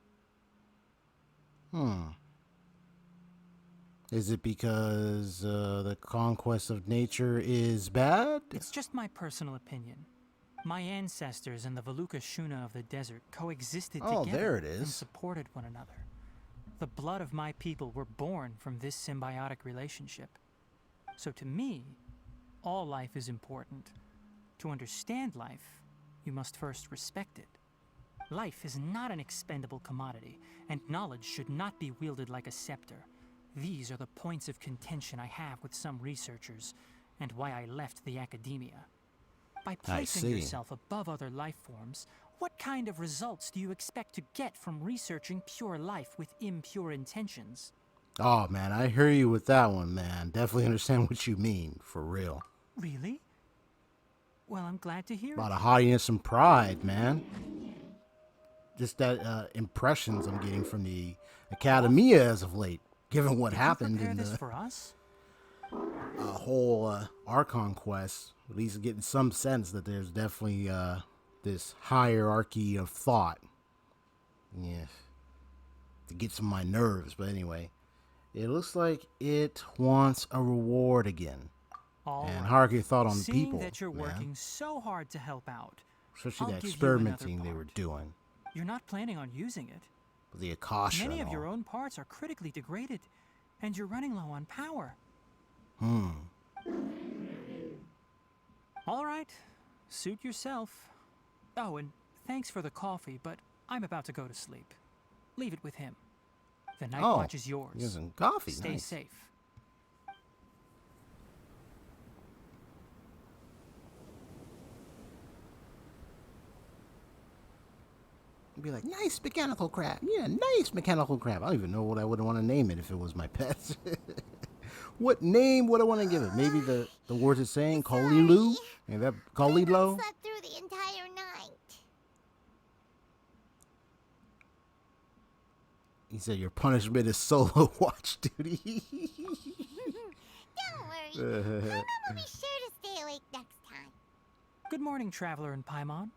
Is it because the conquest of nature is bad? It's just my personal opinion. My ancestors and the Valuka Shuna of the desert coexisted Oh, together there it and is. supported one another. The blood of my people were born from this symbiotic relationship. So to me, all life is important. To understand life, you must first respect it. Life is not an expendable commodity, and knowledge should not be wielded like a scepter. These are the points of contention I have with some researchers, and why I left the academia. By placing see. yourself above other life forms, what kind of results do you expect to get from researching pure life with impure intentions? Oh, man, I hear you with that one, man. Definitely understand what you mean, for real. Really? Well, I'm glad to hear A lot it. of haughtiness and pride, man. Just that impressions I'm getting from the Academia as of late, given what Did you happened prepare in this the for us? whole Archon quest. At least getting some sense that there's definitely this hierarchy of thought. Yeah. To get some of my nerves, but anyway. It looks like it wants a reward again. All And right. hierarchy of thought on the Seeing people, that you're man. working so hard to help out, Especially I'll that give you another experimenting they were part. doing. You're not planning on using it. The Akasha Many and of your all. own parts are critically degraded, and you're running low on power. All right, suit yourself. Oh, and thanks for the coffee, but I'm about to go to sleep. Leave it with him. The night Oh, watch is yours. using coffee, Stay nice. safe. Be like, nice mechanical crab. Yeah, nice mechanical crab. I don't even know what I would want to name it if it was my pet. What name would I want to give it? Maybe the words it's saying, Kolilu? Maybe that Kolilo? Slept through the entire night. He said your punishment is solo watch duty. Don't worry. Paimon will be sure to stay awake next time. Good morning, Traveler and Paimon.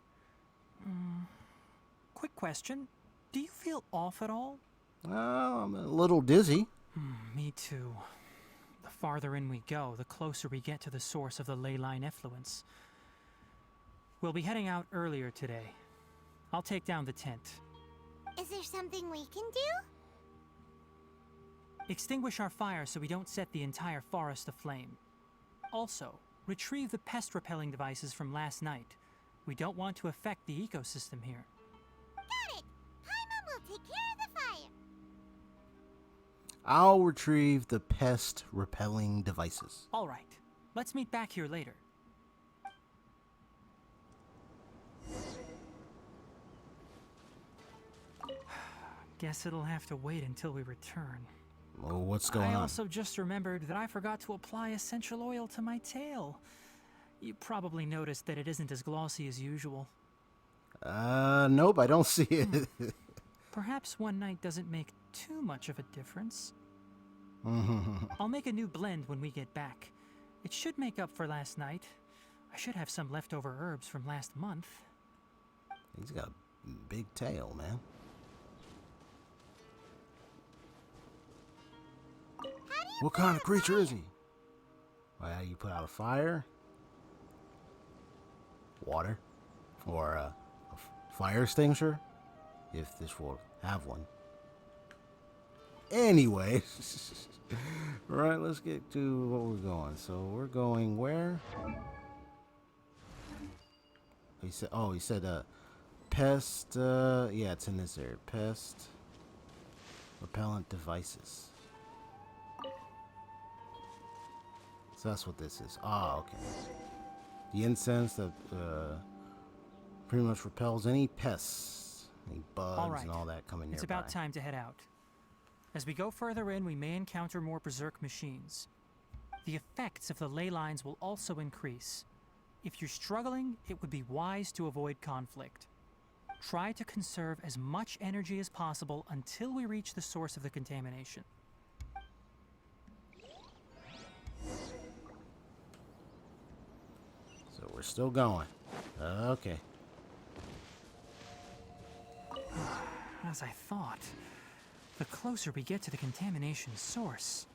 Quick question. Do you feel off at all? Well, I'm a little dizzy. Me too. The farther in we go, the closer we get to the source of the ley line effluence. We'll be heading out earlier today. I'll take down the tent. Is there something we can do? Extinguish our fire so we don't set the entire forest aflame. Also, retrieve the pest-repelling devices from last night. We don't want to affect the ecosystem here. Got it. Paimon will take care of the fire. I'll retrieve the pest repelling devices. All right. Let's meet back here later. Guess it'll have to wait until we return. Oh, what's going I on? also just remembered that I forgot to apply essential oil to my tail. You probably noticed that it isn't as glossy as usual. Nope, I don't see it. Perhaps one night doesn't make too much of a difference. I'll make a new blend when we get back. It should make up for last night. I should have some leftover herbs from last month. He's got a big tail, man. What kind of creature is he? Well, how you put out a fire? Water? Or a fire extinguisher? If this will have one. Anyway. Right, let's get to what we're going. So we're going where? He said, pest, yeah, it's in this area. Pest repellent devices. So that's what this is. Ah, okay. The incense that pretty much repels any pests, any bugs, and all that coming nearby. It's about time to head out. As we go further in, we may encounter more berserk machines. The effects of the ley lines will also increase. If you're struggling, it would be wise to avoid conflict. Try to conserve as much energy as possible until we reach the source of the contamination. So we're still going. Okay. As I thought, the closer we get to the contamination source,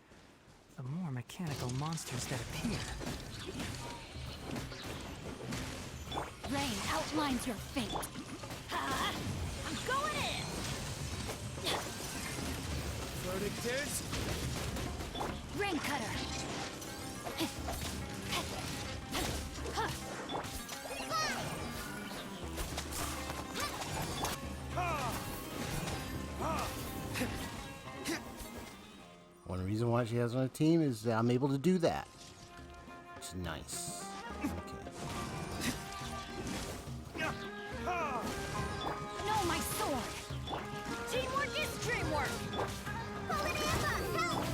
the more mechanical monsters that appear. Rain outlines your fate. I'm going in! Verdict is... Rain cutter! One reason why she has on a team is that I'm able to do that. It's nice. Okay. No, my sword! Teamwork is dreamwork! Help!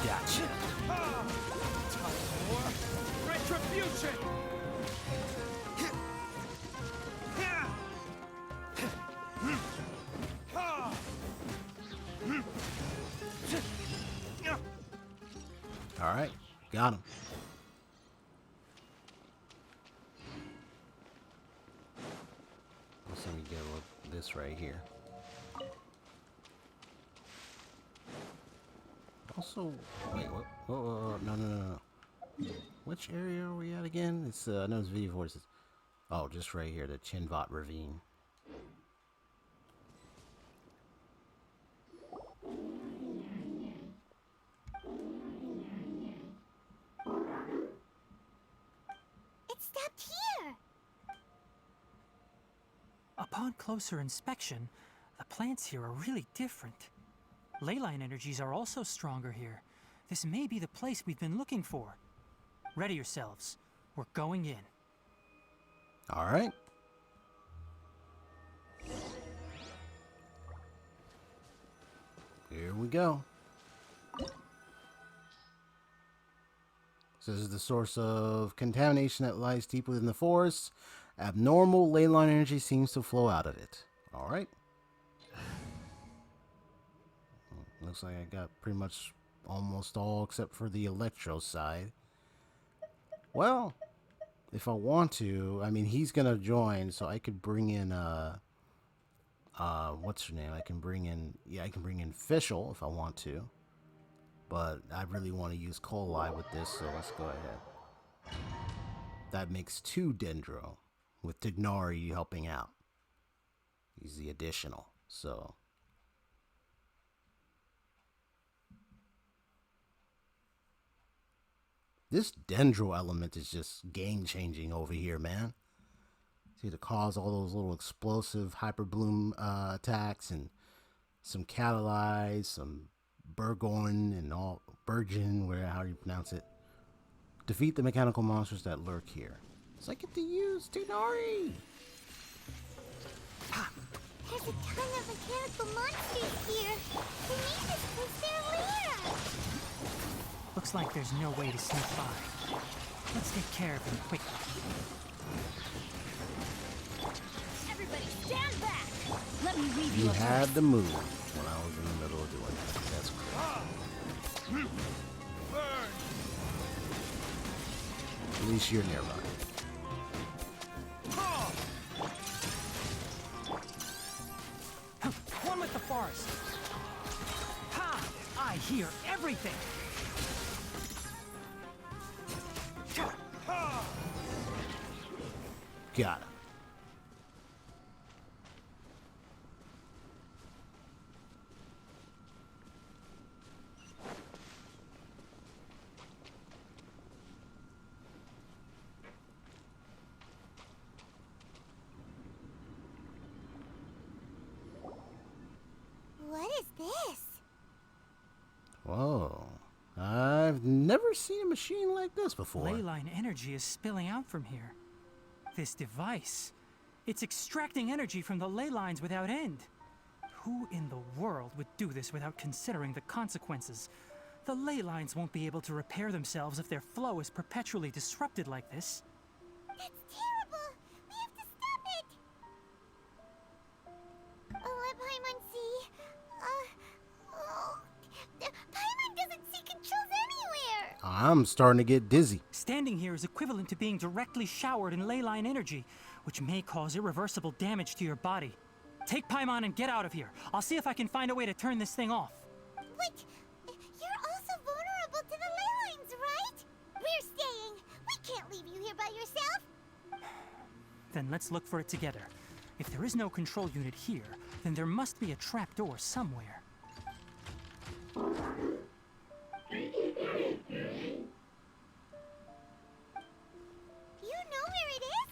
Gotcha. Time for retribution! All right, got him. Let's let me get a look at this right here. Also, wait, what? Oh, no. Which area are we at again? It's no, it's video voices. Oh, just right here, the Chinvat Ravine. It's stopped here! Upon closer inspection, the plants here are really different. Leyline energies are also stronger here. This may be the place we've been looking for. Ready yourselves. We're going in. All right. Here we go. So this is the source of contamination that lies deep within the forest. Abnormal leyline energy seems to flow out of it. All right. Looks like I got pretty much almost all except for the electro side. Well, if I want to, I mean, he's gonna join, so I could bring in what's her name? I can bring in Fischl if I want to. But I really want to use Colai with this, so let's go ahead. That makes 2 Dendro, with Tighnari helping out. He's the additional, so. This Dendro element is just game-changing over here, man. See, to cause all those little explosive hyper bloom attacks and some catalyze, some Burgoyne and all Burgeon, how you pronounce it. Defeat the mechanical monsters that lurk here. So I get to use Tighnari. There's a ton of mechanical monsters here. They made this place their lair. Looks like there's no way to sneak by. Let's take care of them quickly. Everybody stand back! Let me weave You you a had verse. to move when I was in the middle of doing that. That's correct. At least you're nearby. One with the forest. Ha! I hear everything. Got it. What is this? Whoa. I've never seen a machine like this before. Ley line energy is spilling out from here. This device, it's extracting energy from the ley lines without end. Who in the world would do this without considering the consequences? The ley lines won't be able to repair themselves if their flow is perpetually disrupted like this. That's terrible! We have to stop it! Let Paimon see. Paimon doesn't see controls anywhere! I'm starting to get dizzy. Standing here is equivalent to being directly showered in ley line energy, which may cause irreversible damage to your body. Take Paimon and get out of here. I'll see if I can find a way to turn this thing off. Wait! You're also vulnerable to the ley lines, right? We're staying! We can't leave you here by yourself! Then let's look for it together. If there is no control unit here, then there must be a trapdoor somewhere. You know where it is?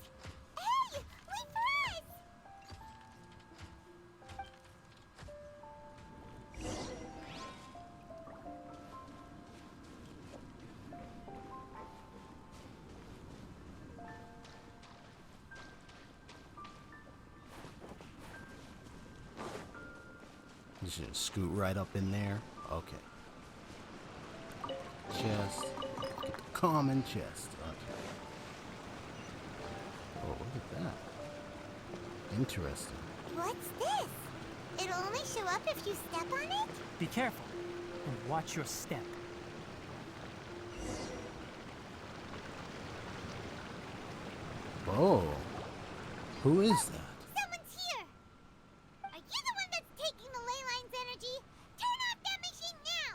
Hey! Wait for us! You should scoot right up in there. Okay. Chest. Get the common chest. Okay. Oh, look at that. Interesting. What's this? It'll only show up if you step on it? Be careful and watch your step. Whoa. Who is that? Someone's here! Are you the one that's taking the ley line's energy? Turn off that machine now!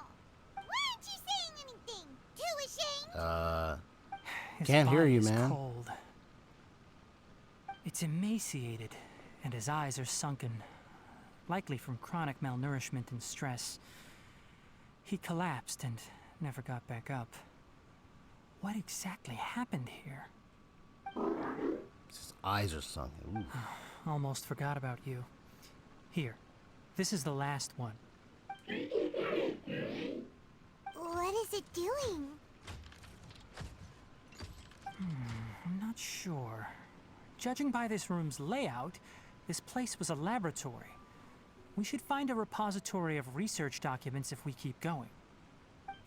Why aren't you saying anything? Too ashamed? His Can't hear body you, is man. Cold. It's emaciated, and his eyes are sunken, likely from chronic malnourishment and stress. He collapsed and never got back up. What exactly happened here? His eyes are sunken. Ooh. Almost forgot about you. Here, this is the last one. What is it doing? I'm not sure. Judging by this room's layout, this place was a laboratory. We should find a repository of research documents if we keep going.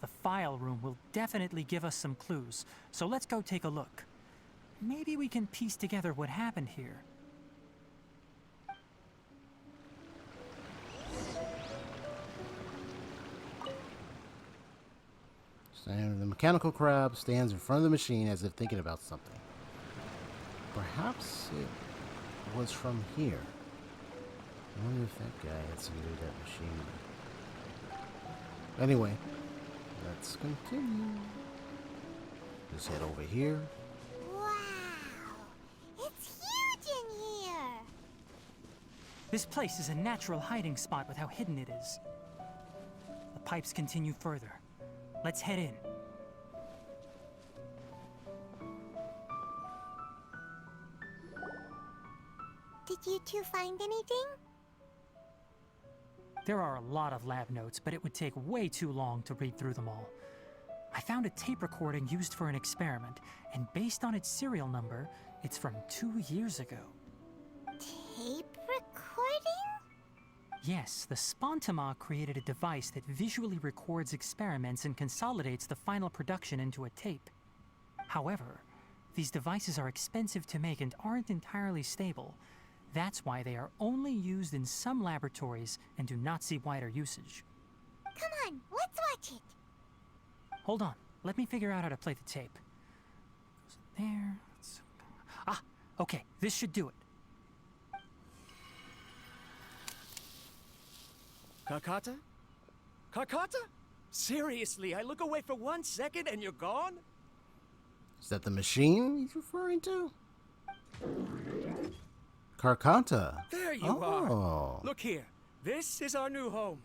The file room will definitely give us some clues, so let's go take a look. Maybe we can piece together what happened here. The mechanical crab stands in front of the machine as if thinking about something. Perhaps it was from here. I wonder if that guy had something to do with that machine. Anyway, let's continue. Just head over here. Wow! It's huge in here! This place is a natural hiding spot with how hidden it is. The pipes continue further. Let's head in. Did you two find anything? There are a lot of lab notes, but it would take way too long to read through them all. I found a tape recording used for an experiment, and based on its serial number, it's from 2 years ago. Tape Yes, the Spontama created a device that visually records experiments and consolidates the final production into a tape. However, these devices are expensive to make and aren't entirely stable. That's why they are only used in some laboratories and do not see wider usage. Come on, let's watch it. Hold on, let me figure out how to play the tape. There. Ah, okay, this should do it. Kakata? Kakata? Seriously, I look away for 1 second and you're gone? Is that the machine he's referring to? Karkanta. There you are. Look here. This is our new home.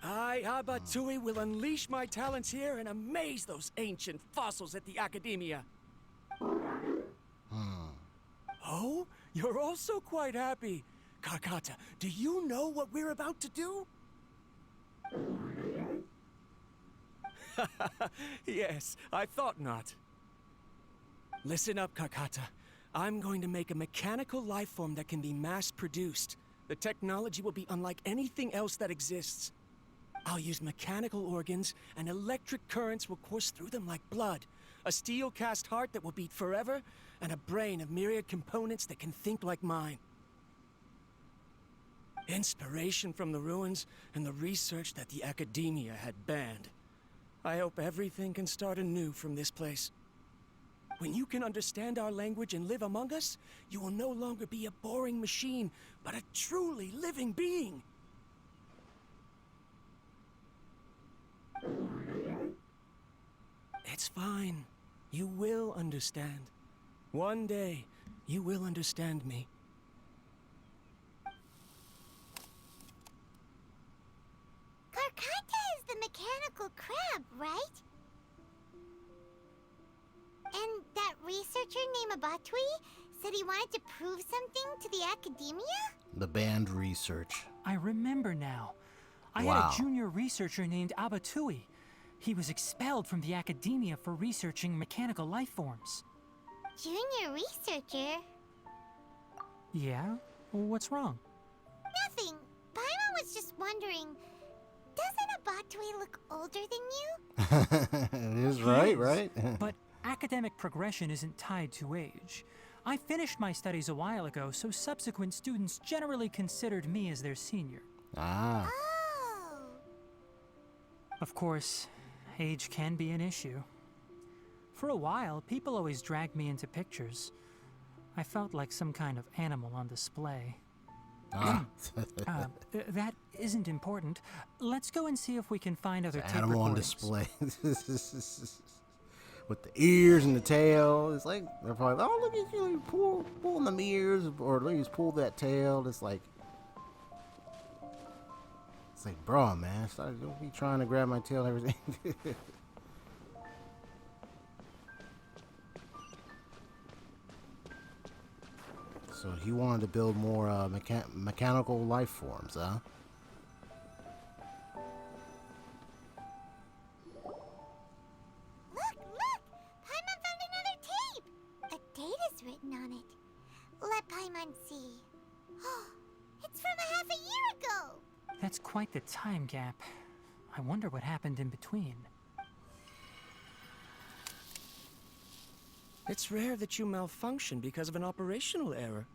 I, Abatui, will unleash my talents here and amaze those ancient fossils at the Academia. Oh, you're also quite happy. Karkata, do you know what we're about to do? Yes, I thought not. Listen up, Karkata. I'm going to make a mechanical life form that can be mass-produced. The technology will be unlike anything else that exists. I'll use mechanical organs, and electric currents will course through them like blood. A steel-cast heart that will beat forever, and a brain of myriad components that can think like mine. Inspiration from the ruins and the research that the Academia had banned. I hope everything can start anew from this place. When you can understand our language and live among us, you will no longer be a boring machine, but a truly living being. It's fine. You will understand. One day, you will understand me. Karkata is the mechanical crab, right? And that researcher named Abatui said he wanted to prove something to the Academia? The banned research. I remember now. I had a junior researcher named Abatui. He was expelled from the Academia for researching mechanical life forms. Junior researcher? Yeah? What's wrong? Nothing. Paimon was just wondering, doesn't Abatui look older than you? It is right? But academic progression isn't tied to age. I finished my studies a while ago, so subsequent students generally considered me as their senior. Ah. Oh. Of course, age can be an issue. For a while, people always dragged me into pictures. I felt like some kind of animal on display. That isn't important. Let's go and see if we can find other tape Animal on recordings. display. With the ears and the tail. It's like, they're probably, oh, look at you, pulling them ears, or let me just pull that tail. It's like, bro, man, don't be trying to grab my tail and everything. So he wanted to build more mechanical life forms, huh? Look! Paimon found another tape! A date is written on it. Let Paimon see. Oh, it's from a half a year ago! That's quite the time gap. I wonder what happened in between. It's rare that you malfunction because of an operational error.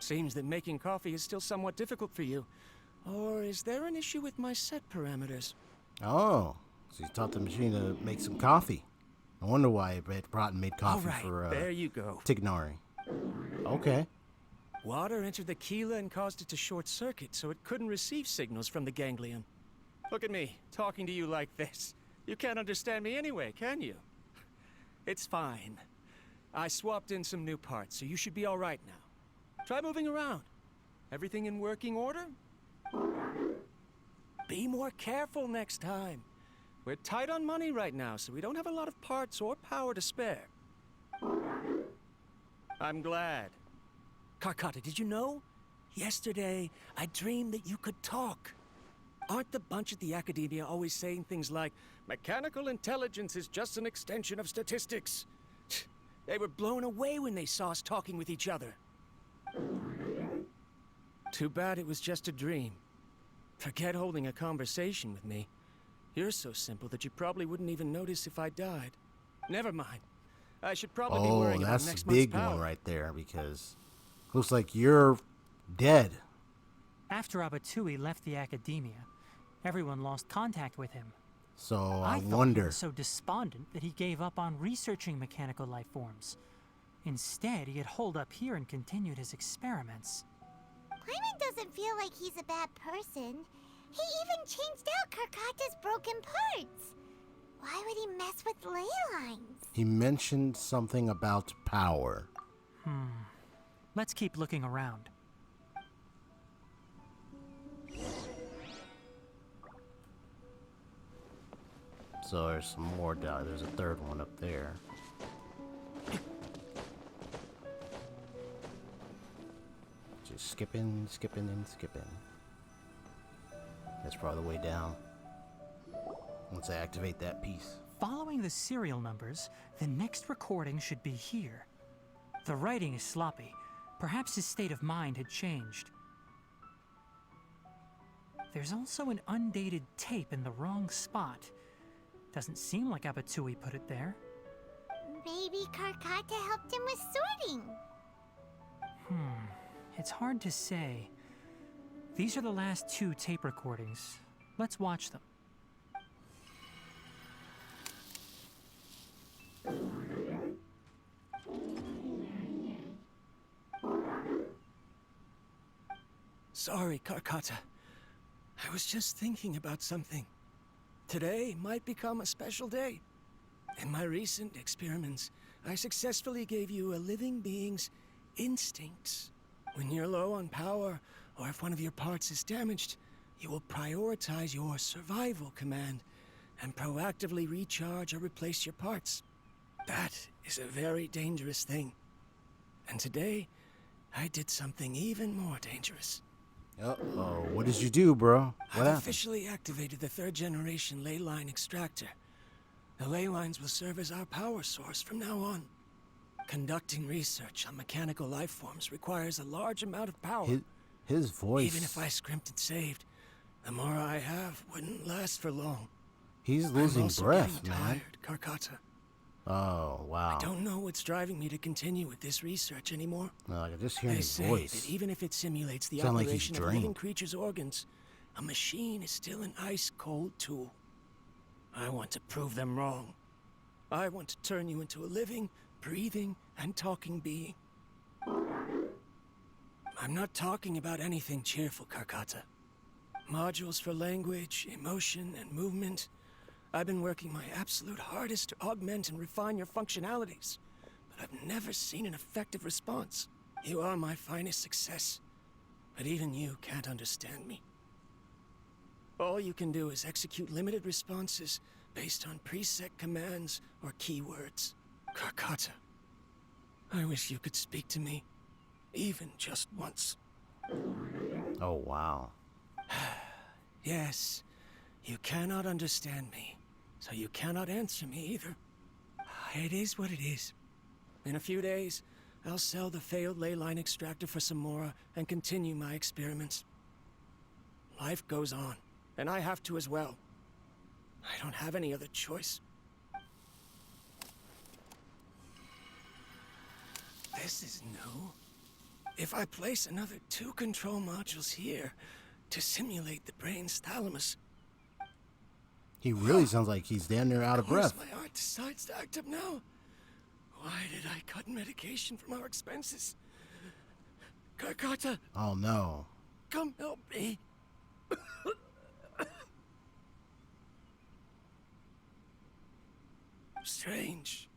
Seems that making coffee is still somewhat difficult for you. Or is there an issue with my set parameters? Oh, so you taught the machine to make some coffee. I wonder why it brought and made coffee for there you go. Tighnari. Okay. Water entered the Keela and caused it to short circuit, so it couldn't receive signals from the ganglion. Look at me, talking to you like this. You can't understand me anyway, can you? It's fine. I swapped in some new parts, so you should be all right now. Try moving around. Everything in working order? Be more careful next time. We're tight on money right now, so we don't have a lot of parts or power to spare. I'm glad. Karkata, did you know? Yesterday, I dreamed that you could talk. Aren't the bunch at the Academia always saying things like, mechanical intelligence is just an extension of statistics? They were blown away when they saw us talking with each other. Too bad it was just a dream. Forget holding a conversation with me. You're so simple that you probably wouldn't even notice if I died. Never mind. I should probably be worrying about that's next a big month's power. one right there, because looks like you're dead. After Abatui left the academia, everyone lost contact with him. So I thought he wonder. was so despondent that he gave up on researching mechanical life forms. Instead, he had holed up here and continued his experiments. Paimon doesn't feel like he's a bad person. He even changed out Karkata's broken parts. Why would he mess with ley lines? He mentioned something about power. Let's keep looking around. So there's some more down. There's a third one up there. Just skipping, skipping, and skipping. That's probably the way down. Once I activate that piece. Following the serial numbers, the next recording should be here. The writing is sloppy. Perhaps his state of mind had changed. There's also an undated tape in the wrong spot. Doesn't seem like Abatui put it there. Maybe Karkata helped him with sorting. It's hard to say. These are the last 2 tape recordings. Let's watch them. Sorry, Karkata. I was just thinking about something. Today might become a special day. In my recent experiments, I successfully gave you a living being's instincts. When you're low on power, or if one of your parts is damaged, you will prioritize your survival command and proactively recharge or replace your parts. That is a very dangerous thing. And today, I did something even more dangerous. Uh-oh. What did you do, bro? What I've happened? officially activated the 3rd generation ley line extractor. The ley lines will serve as our power source from now on. Conducting research on mechanical life forms requires a large amount of power. His voice. Even if I scrimped and saved, the more I have wouldn't last for long. He's I'm losing also breath, getting man. tired, Karkata. Oh, wow. I don't know what's driving me to continue with this research anymore. No, I can just hear They his say voice. that even if it simulates the Sound like he's operation of drained. living creatures' organs, a machine is still an ice-cold tool. I want to prove them wrong. I want to turn you into a living, breathing, and talking being. I'm not talking about anything cheerful, Karkata. Modules for language, emotion, and movement. I've been working my absolute hardest to augment and refine your functionalities, but I've never seen an effective response. You are my finest success, but even you can't understand me. All you can do is execute limited responses based on preset commands or keywords. Karkata, I wish you could speak to me, even just once. Oh, wow. Yes, you cannot understand me, so you cannot answer me either. It is what it is. In a few days, I'll sell the failed ley line extractor for some more and continue my experiments. Life goes on, and I have to as well. I don't have any other choice. This is new. If I place another 2 control modules here to simulate the brain's thalamus, He really sounds like he's damn near out of breath. my heart decides to act up now. Why did I cut medication from our expenses? Karkata, Oh, no. come help me. Strange.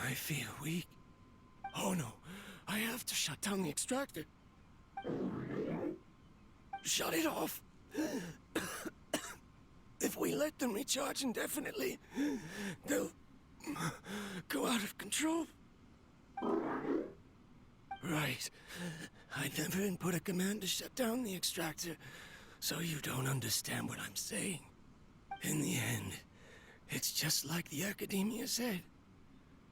I feel weak. Oh no, I have to shut down the extractor. Shut it off. If we let them recharge indefinitely, they'll go out of control. Right. I never input a command to shut down the extractor, so you don't understand what I'm saying. In the end, it's just like the academia said.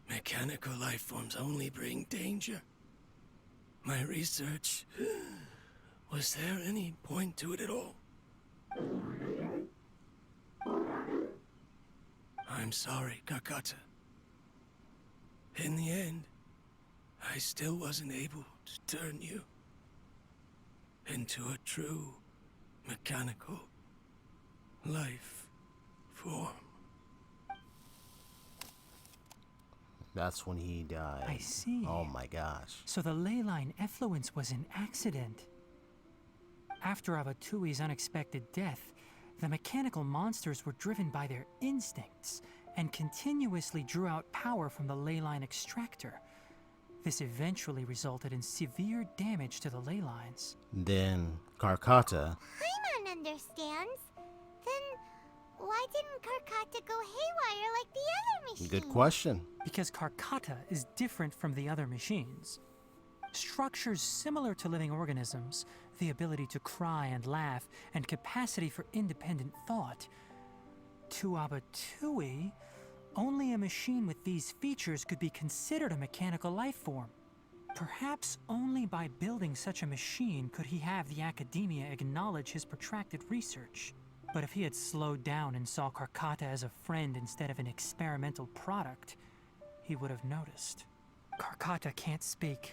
Mechanical life forms only bring danger. My research Was there any point to it at all? I'm sorry, Kakata. In the end, I still wasn't able to turn you into a true mechanical life form. That's when he died. I see. Oh my gosh. So the ley line effluence was an accident. After Abatui's unexpected death, the mechanical monsters were driven by their instincts and continuously drew out power from the ley line extractor. This eventually resulted in severe damage to the ley lines. Then Karkata. Paimon understands. Then why didn't Karkata go haywire like the other machines? Good question. Because Karkata is different from the other machines. Structures similar to living organisms, the ability to cry and laugh, and capacity for independent thought. To Abatui, only a machine with these features could be considered a mechanical life form. Perhaps only by building such a machine could he have the academia acknowledge his protracted research. But if he had slowed down and saw Karkata as a friend instead of an experimental product, he would have noticed. Karkata can't speak.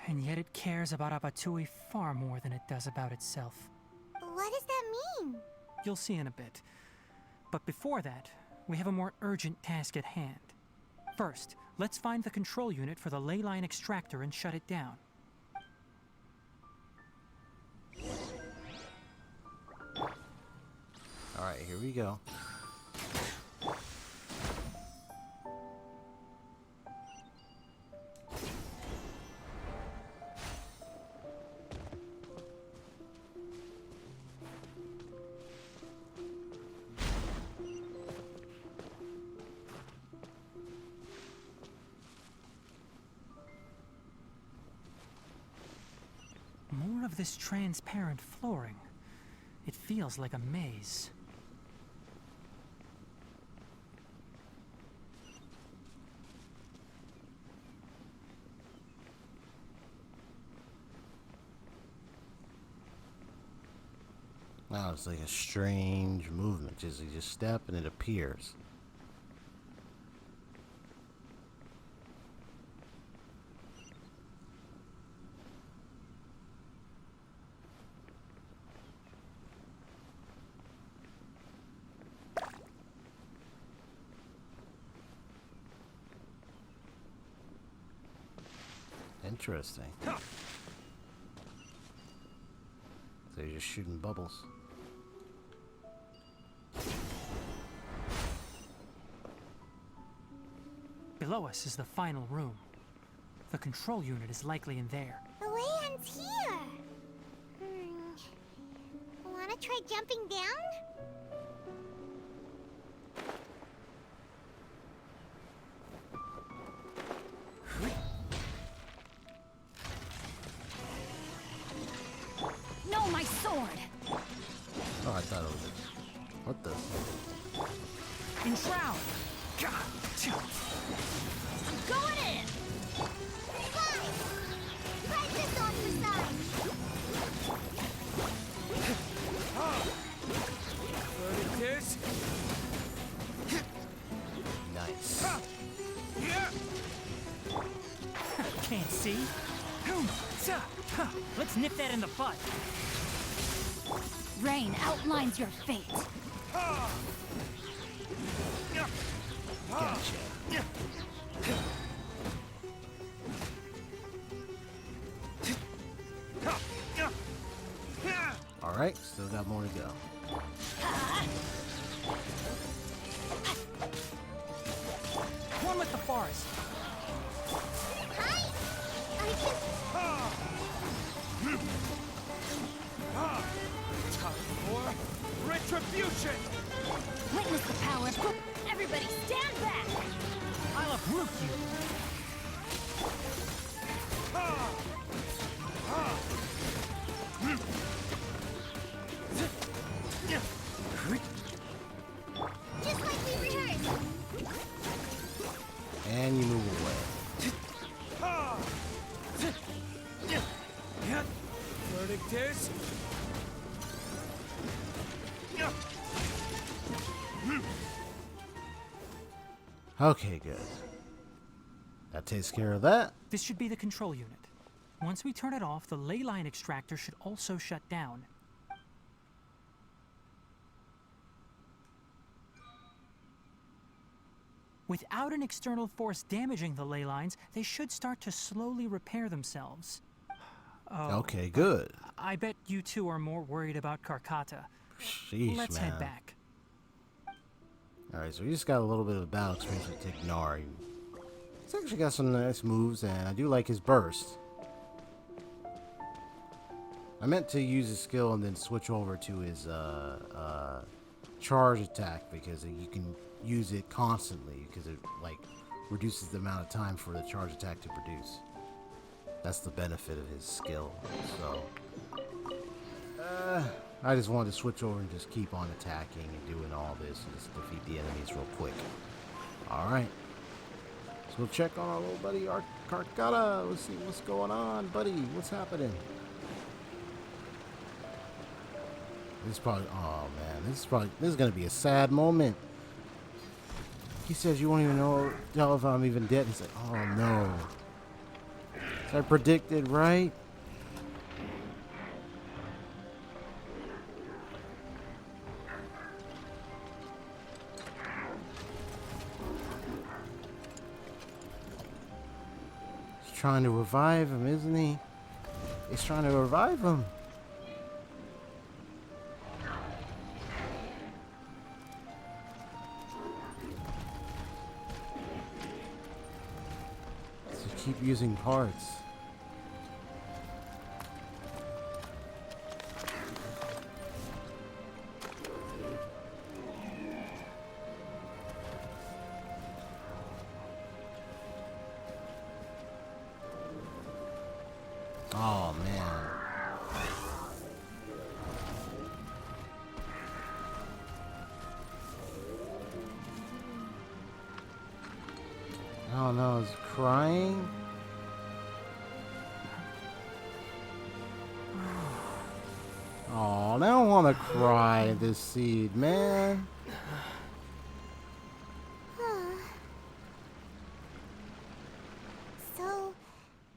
And yet it cares about Abatui far more than it does about itself. What does that mean? You'll see in a bit. But before that, we have a more urgent task at hand. First, let's find the control unit for the ley line extractor and shut it down. Alright, here we go. More of this transparent flooring. It feels like a maze. Wow, it's like a strange movement. You just step and it appears. Interesting. So you're just shooting bubbles. Below us is the final room. The control unit is likely in there. The way ends here. Wanna try jumping down? No, my sword! Oh, I thought it was. What the? Enshroud! I'm going in! Guys! Try this on for size! Kiss? Nice. Can't see? Let's nip that in the butt. Rain outlines your fate. Gotcha. Alright, still got more to go. One with the forest. Hi! I just... Time for retribution! Witness the power of... Everybody stand back! I'll uproot you. Just like we rehearsed! And you move away. Victors? Okay, good. That takes care of that. This should be the control unit. Once we turn it off, the ley line extractor should also shut down. Without an external force damaging the ley lines, they should start to slowly repair themselves. Oh, Okay, good. I bet you two are more worried about Karkata. Sheesh, Let's man. head back. Alright, so we just got a little bit of battle experience with Tighnari. He's actually got some nice moves, and I do like his burst. I meant to use his skill and then switch over to his charge attack, because you can use it constantly, because it like reduces the amount of time for the charge attack to produce. That's the benefit of his skill. So I just wanted to switch over and just keep on attacking and doing all this and just defeat the enemies real quick. Alright. So we'll check on our little buddy Karkata. Let's see what's going on, buddy. What's happening? This is probably, oh man, this is gonna be a sad moment. He says you won't even tell if I'm even dead. He's like, oh no. As I predicted, right? He's trying to revive him, isn't he? He's trying to revive him. Keep using parts. Oh man. Oh no, he's crying. Oh, I don't want to cry this seed, man. So,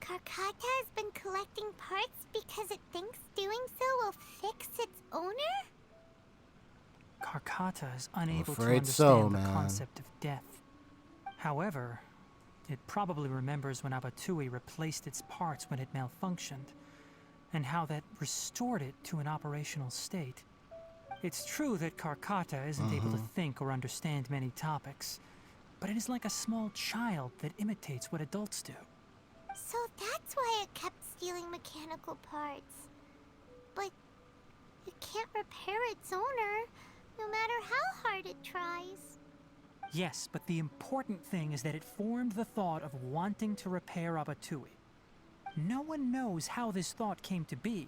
Karkata has been collecting parts because it thinks doing so will fix its owner? Karkata is unable to afraid understand so, the man. concept of death. However, it probably remembers when Abatui replaced its parts when it malfunctioned, and how that restored it to an operational state. It's true that Karkata isn't able to think or understand many topics, but it is like a small child that imitates what adults do. So that's why it kept stealing mechanical parts. But it can't repair its owner, no matter how hard it tries. Yes, but the important thing is that it formed the thought of wanting to repair Abatui. No one knows how this thought came to be,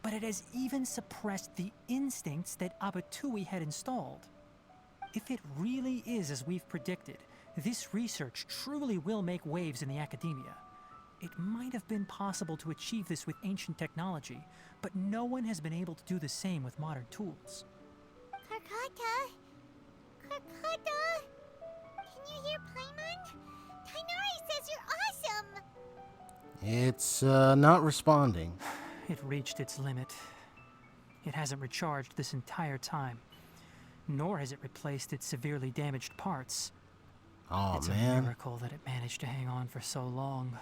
but it has even suppressed the instincts that Abatui had installed. If it really is as we've predicted, this research truly will make waves in the academia. It might have been possible to achieve this with ancient technology, but no one has been able to do the same with modern tools. Karkata? Karkata? Can you hear Paimon? Tighnari says you're awesome! It's not responding. It reached its limit. It hasn't recharged this entire time, nor has it replaced its severely damaged parts. Oh It's a man. miracle that it managed to hang on for so long.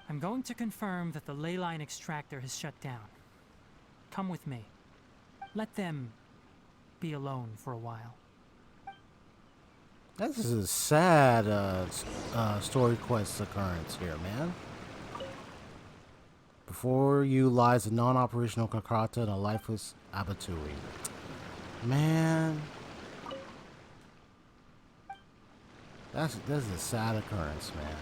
I'm going to confirm that the ley line extractor has shut down. Come with me. Let them be alone for a while. This is a sad story quest occurrence here, man. Before you lies a non-operational Karkata and a lifeless Abatui. Man. That's a sad occurrence, man.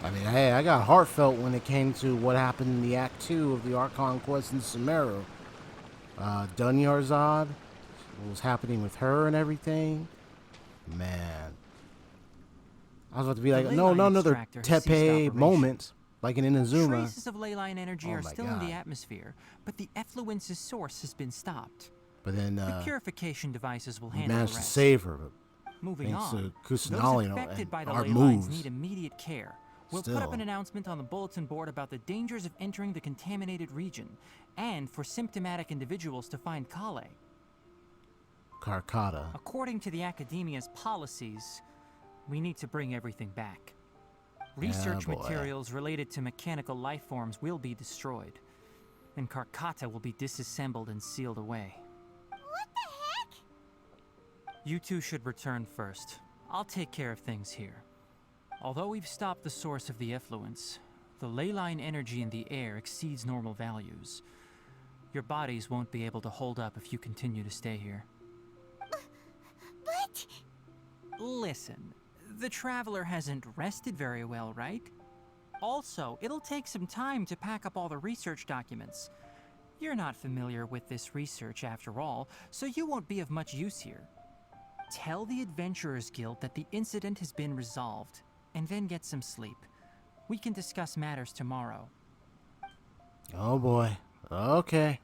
I mean, hey, I got heartfelt when it came to what happened in the Act 2 of the Archon quest in Sumeru. Dunyarzad, what was happening with her and everything. Man. I was about to be like, The no, ley line another extractor has ceased Tepe operation. moment, like in Inazuma. Traces of ley line energy Oh are my still in the God. atmosphere, but the effluence's source has been stopped. But then The purification devices will we handle managed the to rest. save her. But Moving thanks on, to those Kusanali affected and by the our ley lines moves. need immediate care. We'll put up Still. an announcement on the bulletin board about the dangers of entering the contaminated region, and for symptomatic individuals to find Kale. Karkata. According to the Academia's policies, we need to bring everything back. Research boy. materials related to mechanical life forms will be destroyed, and Karkata will be disassembled and sealed away. What the heck? You two should return first. I'll take care of things here. Although we've stopped the source of the effluence, the ley line energy in the air exceeds normal values. Your bodies won't be able to hold up if you continue to stay here. But... Listen, the traveler hasn't rested very well, right? Also, it'll take some time to pack up all the research documents. You're not familiar with this research after all, so you won't be of much use here. Tell the Adventurers Guild that the incident has been resolved, and then get some sleep. We can discuss matters tomorrow. Oh boy. Okay.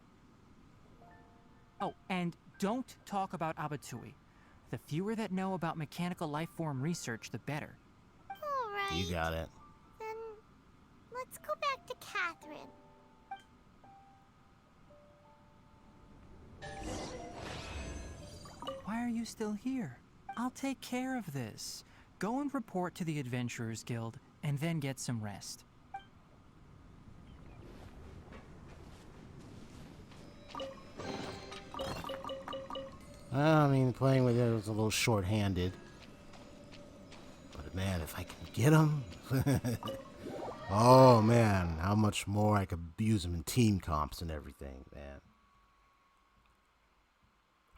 Oh, and don't talk about Abatui. The fewer that know about mechanical life form research, the better. Alright. You got it. Then... let's go back to Catherine. Why are you still here? I'll take care of this. Go and report to the Adventurers Guild, and then get some rest. I mean, playing with it was a little short-handed. But man, if I can get him... oh man, how much more I could use him in team comps and everything, man.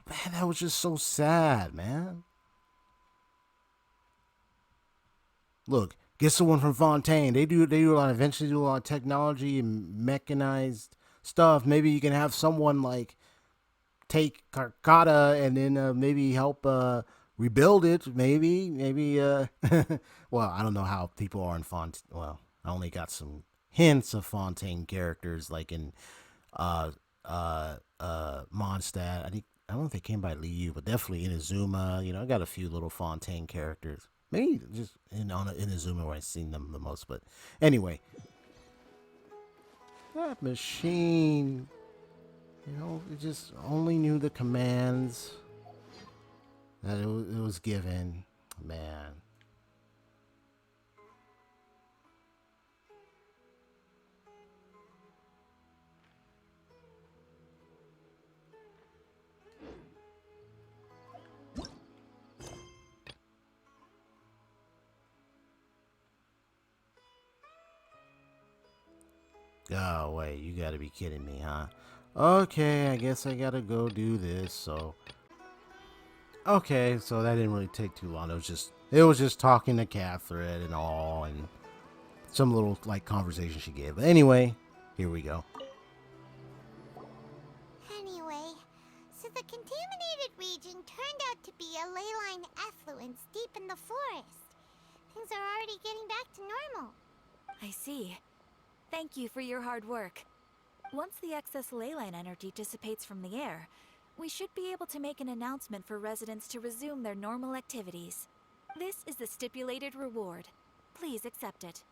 Man, that was just so sad, man. Look, get someone from Fontaine. They do a lot. Eventually, do a lot of technology and mechanized stuff. Maybe you can have someone like take Karkata and then maybe help rebuild it. Maybe. Well, I don't know how people are in Fontaine. Well, I only got some hints of Fontaine characters like in Mondstadt. I don't know if they came by Liu, but definitely Inazuma. You know, I got a few little Fontaine characters. Maybe just in Inazuma where I've seen them the most. But anyway, that machine, you know, it just only knew the commands that it was given. Man. Oh, wait, you gotta be kidding me, huh? Okay, I guess I gotta go do this, so... Okay, so that didn't really take too long. It was just talking to Catherine and all, and some little, like, conversation she gave. But anyway, here we go. Anyway, so the contaminated region turned out to be a ley line effluence deep in the forest. Things are already getting back to normal. I see. Thank you for your hard work. Once the excess ley line energy dissipates from the air, we should be able to make an announcement for residents to resume their normal activities. This is the stipulated reward. Please accept it.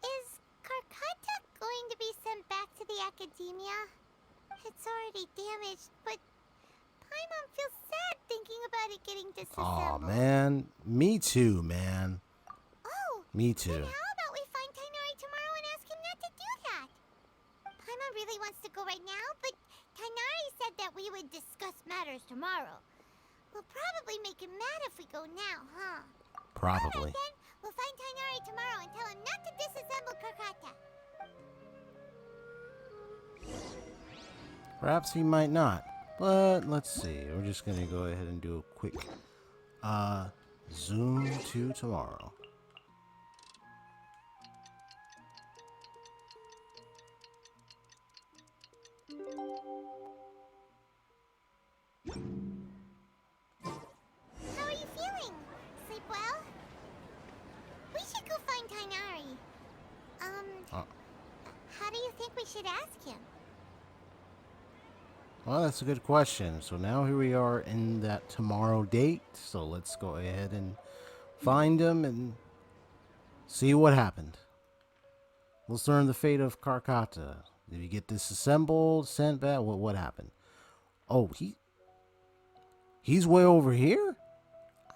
Is Karkata going to be sent back to the Academia? It's already damaged, but Paimon feels sad thinking about it getting disassembled. Aw, man. Me too, man. Oh, Me too. then how about we find Tighnari tomorrow and ask him not to do that? Paimon really wants to go right now, but Tighnari said that we would discuss matters tomorrow. We'll probably make him mad if we go now, huh? Probably. Alright then, we'll find Tighnari tomorrow and tell him not to disassemble Karkata. Perhaps he might not. But let's see. We're just gonna go ahead and do a quick zoom to tomorrow. think we should ask him? Well, that's a good question. So now here we are in that tomorrow date. So let's go ahead and find him and see what happened. Let's learn the fate of Karkata. Did he get disassembled, sent back? What happened? Oh, he's way over here?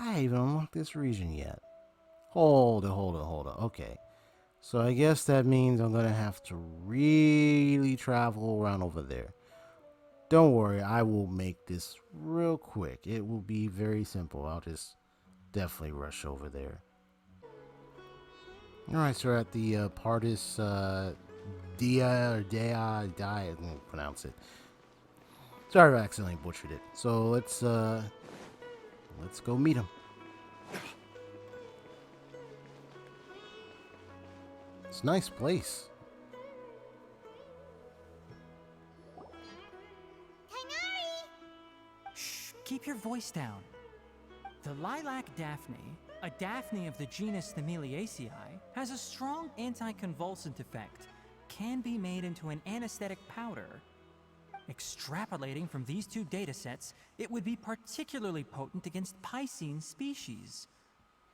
I haven't even unlocked this region yet. Hold it. Okay. So I guess that means I'm going to have to really travel around over there. Don't worry, I will make this real quick. It will be very simple. I'll just definitely rush over there. Alright, so we're at the Partis Dia, I didn't pronounce it. Sorry if I accidentally butchered it. So let's go meet him. It's a nice place. Tighnari! Shh, keep your voice down. The lilac daphne, a daphne of the genus Thymilaceae, has a strong anticonvulsant effect, can be made into an anesthetic powder. Extrapolating from these two datasets, it would be particularly potent against Piscine species.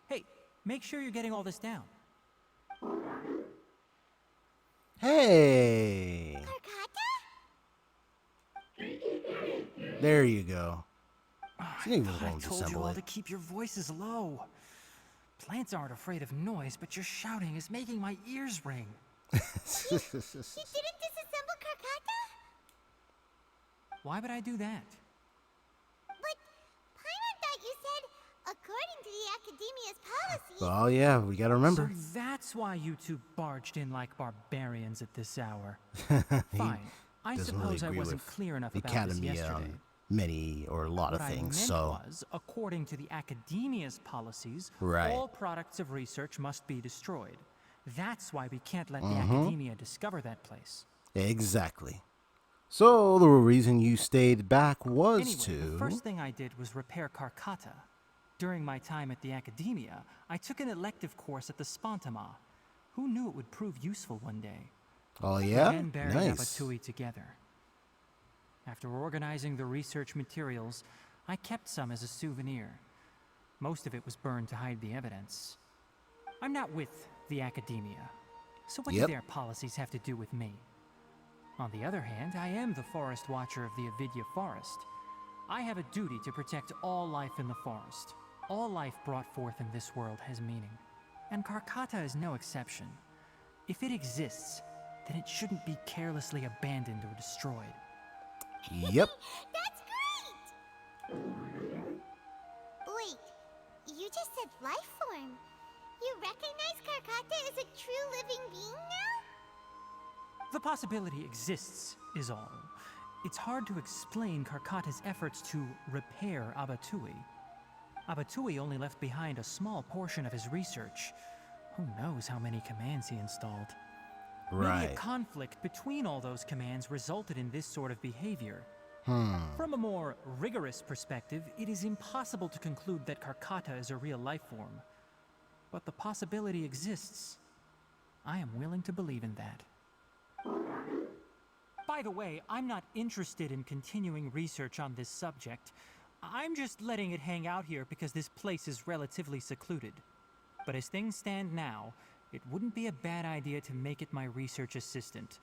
Hey, make sure you're getting all this down. Hey! Karkata? There you go. I She thought I won't told you disassemble all it. to keep your voices low. Plants aren't afraid of noise, but your shouting is making my ears ring. He didn't disassemble Karkata? Why would I do that? But Paimon thought you said, according to the Academia's policy... Well, yeah, we gotta remember. So that's why you two barged in like barbarians at this hour. He Fine. I doesn't suppose really I agree wasn't with clear enough the about this Academy yesterday. on many or a lot What of I things, meant so... was, according to the Academia's policies, Right. all products of research must be destroyed. That's why we can't let the Academia discover that place. Exactly. So, the reason you stayed back was Anyway, to... the first thing I did was repair Karkata. During my time at the Academia, I took an elective course at the Spontama. Who knew it would prove useful one day? Oh, We yeah? then buried Nice. Abatui together. After organizing the research materials, I kept some as a souvenir. Most of it was burned to hide the evidence. I'm not with the Academia, so what do Yep. their policies have to do with me? On the other hand, I am the Forest Watcher of the Avidya Forest. I have a duty to protect all life in the forest. All life brought forth in this world has meaning, and Karkata is no exception. If it exists, then it shouldn't be carelessly abandoned or destroyed. Yep. That's great! Wait, you just said life form. You recognize Karkata as a true living being now? The possibility exists, is all. It's hard to explain Karkata's efforts to repair Abatui. Abatui only left behind a small portion of his research. Who knows how many commands he installed? Maybe a Right. conflict between all those commands resulted in this sort of behavior. From a more rigorous perspective, it is impossible to conclude that Karkata is a real life form. But the possibility exists. I am willing to believe in that. By the way, I'm not interested in continuing research on this subject. I'm just letting it hang out here because this place is relatively secluded. But as things stand now, it wouldn't be a bad idea to make it my research assistant.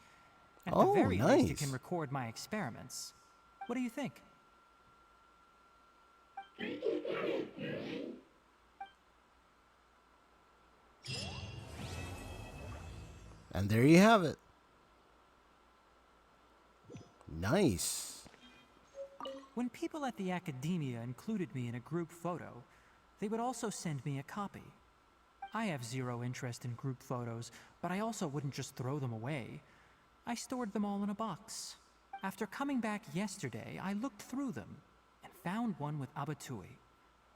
At the Oh, very least, it nice. can record my experiments. What do you think? And there you have it. Nice. When people at the Academia included me in a group photo, they would also send me a copy. I have zero interest in group photos, but I also wouldn't just throw them away. I stored them all in a box. After coming back yesterday, I looked through them and found one with Abatui.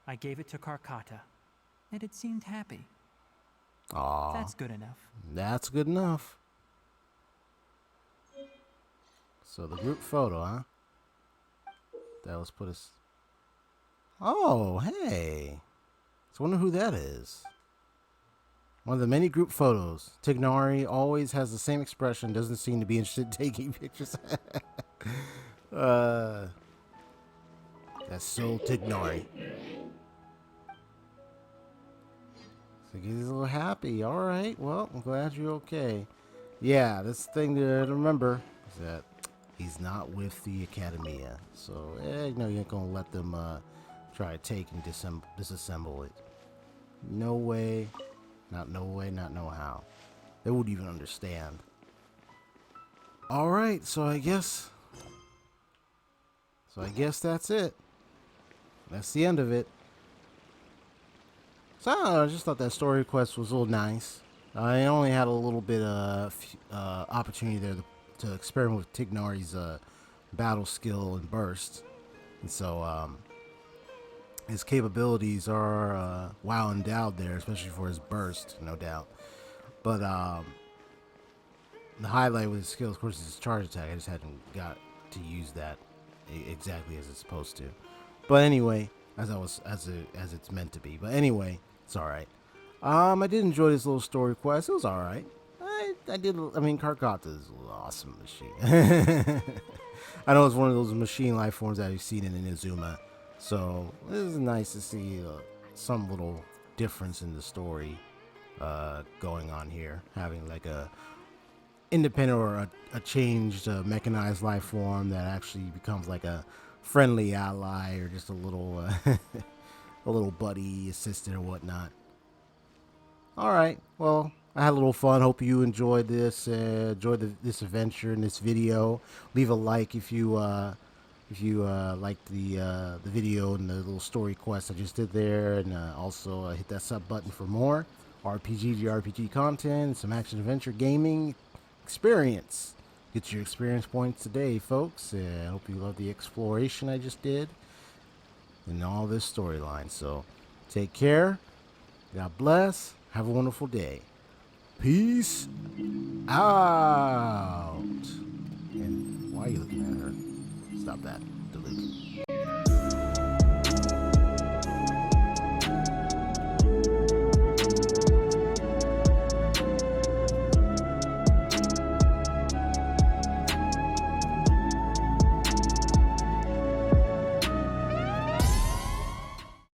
I gave it to Karkata, and it seemed happy. Aw. That's good enough. That's good enough. So the group photo, huh? That was put us... Oh, hey. I wonder who that is. One of the many group photos. Tighnari always has the same expression, doesn't seem to be interested in taking pictures. That's so Tighnari. So he's a little happy. Alright, well, I'm glad you're okay. Yeah, this thing to remember is that he's not with the Academia. So, you know, you ain't gonna let them try to take and disassemble it. No way. Not no way, not no how. They wouldn't even understand. Alright, so I guess that's it. That's the end of it. So I don't know, I just thought that story quest was a little nice. I only had a little bit of opportunity there to experiment with Tighnari's battle skill and burst. And so his capabilities are well endowed there, especially for his burst, no doubt. But the highlight with his skill, of course, is his charge attack. I just hadn't got to use that exactly as it's supposed to. But anyway, as it's meant to be. But anyway, it's all right. I did enjoy this little story quest. It was all right. I mean, Karkata is an awesome machine. I know it's one of those machine life forms that you've seen in Inazuma. So it is nice to see some little difference in the story going on here. Having like a independent or a changed mechanized life form that actually becomes like a friendly ally or just a little a little buddy assistant or whatnot. Alright, well, I had a little fun. Hope you enjoyed this, this adventure and this video. Leave a like if you liked the video and the little story quest I just did there, and also hit that sub button for more RPG content, some action adventure gaming experience. Get your experience points today, folks. I hope you love the exploration I just did and all this storyline. So take care. God bless. Have a wonderful day. Peace out. And why are you looking at her? Stop that.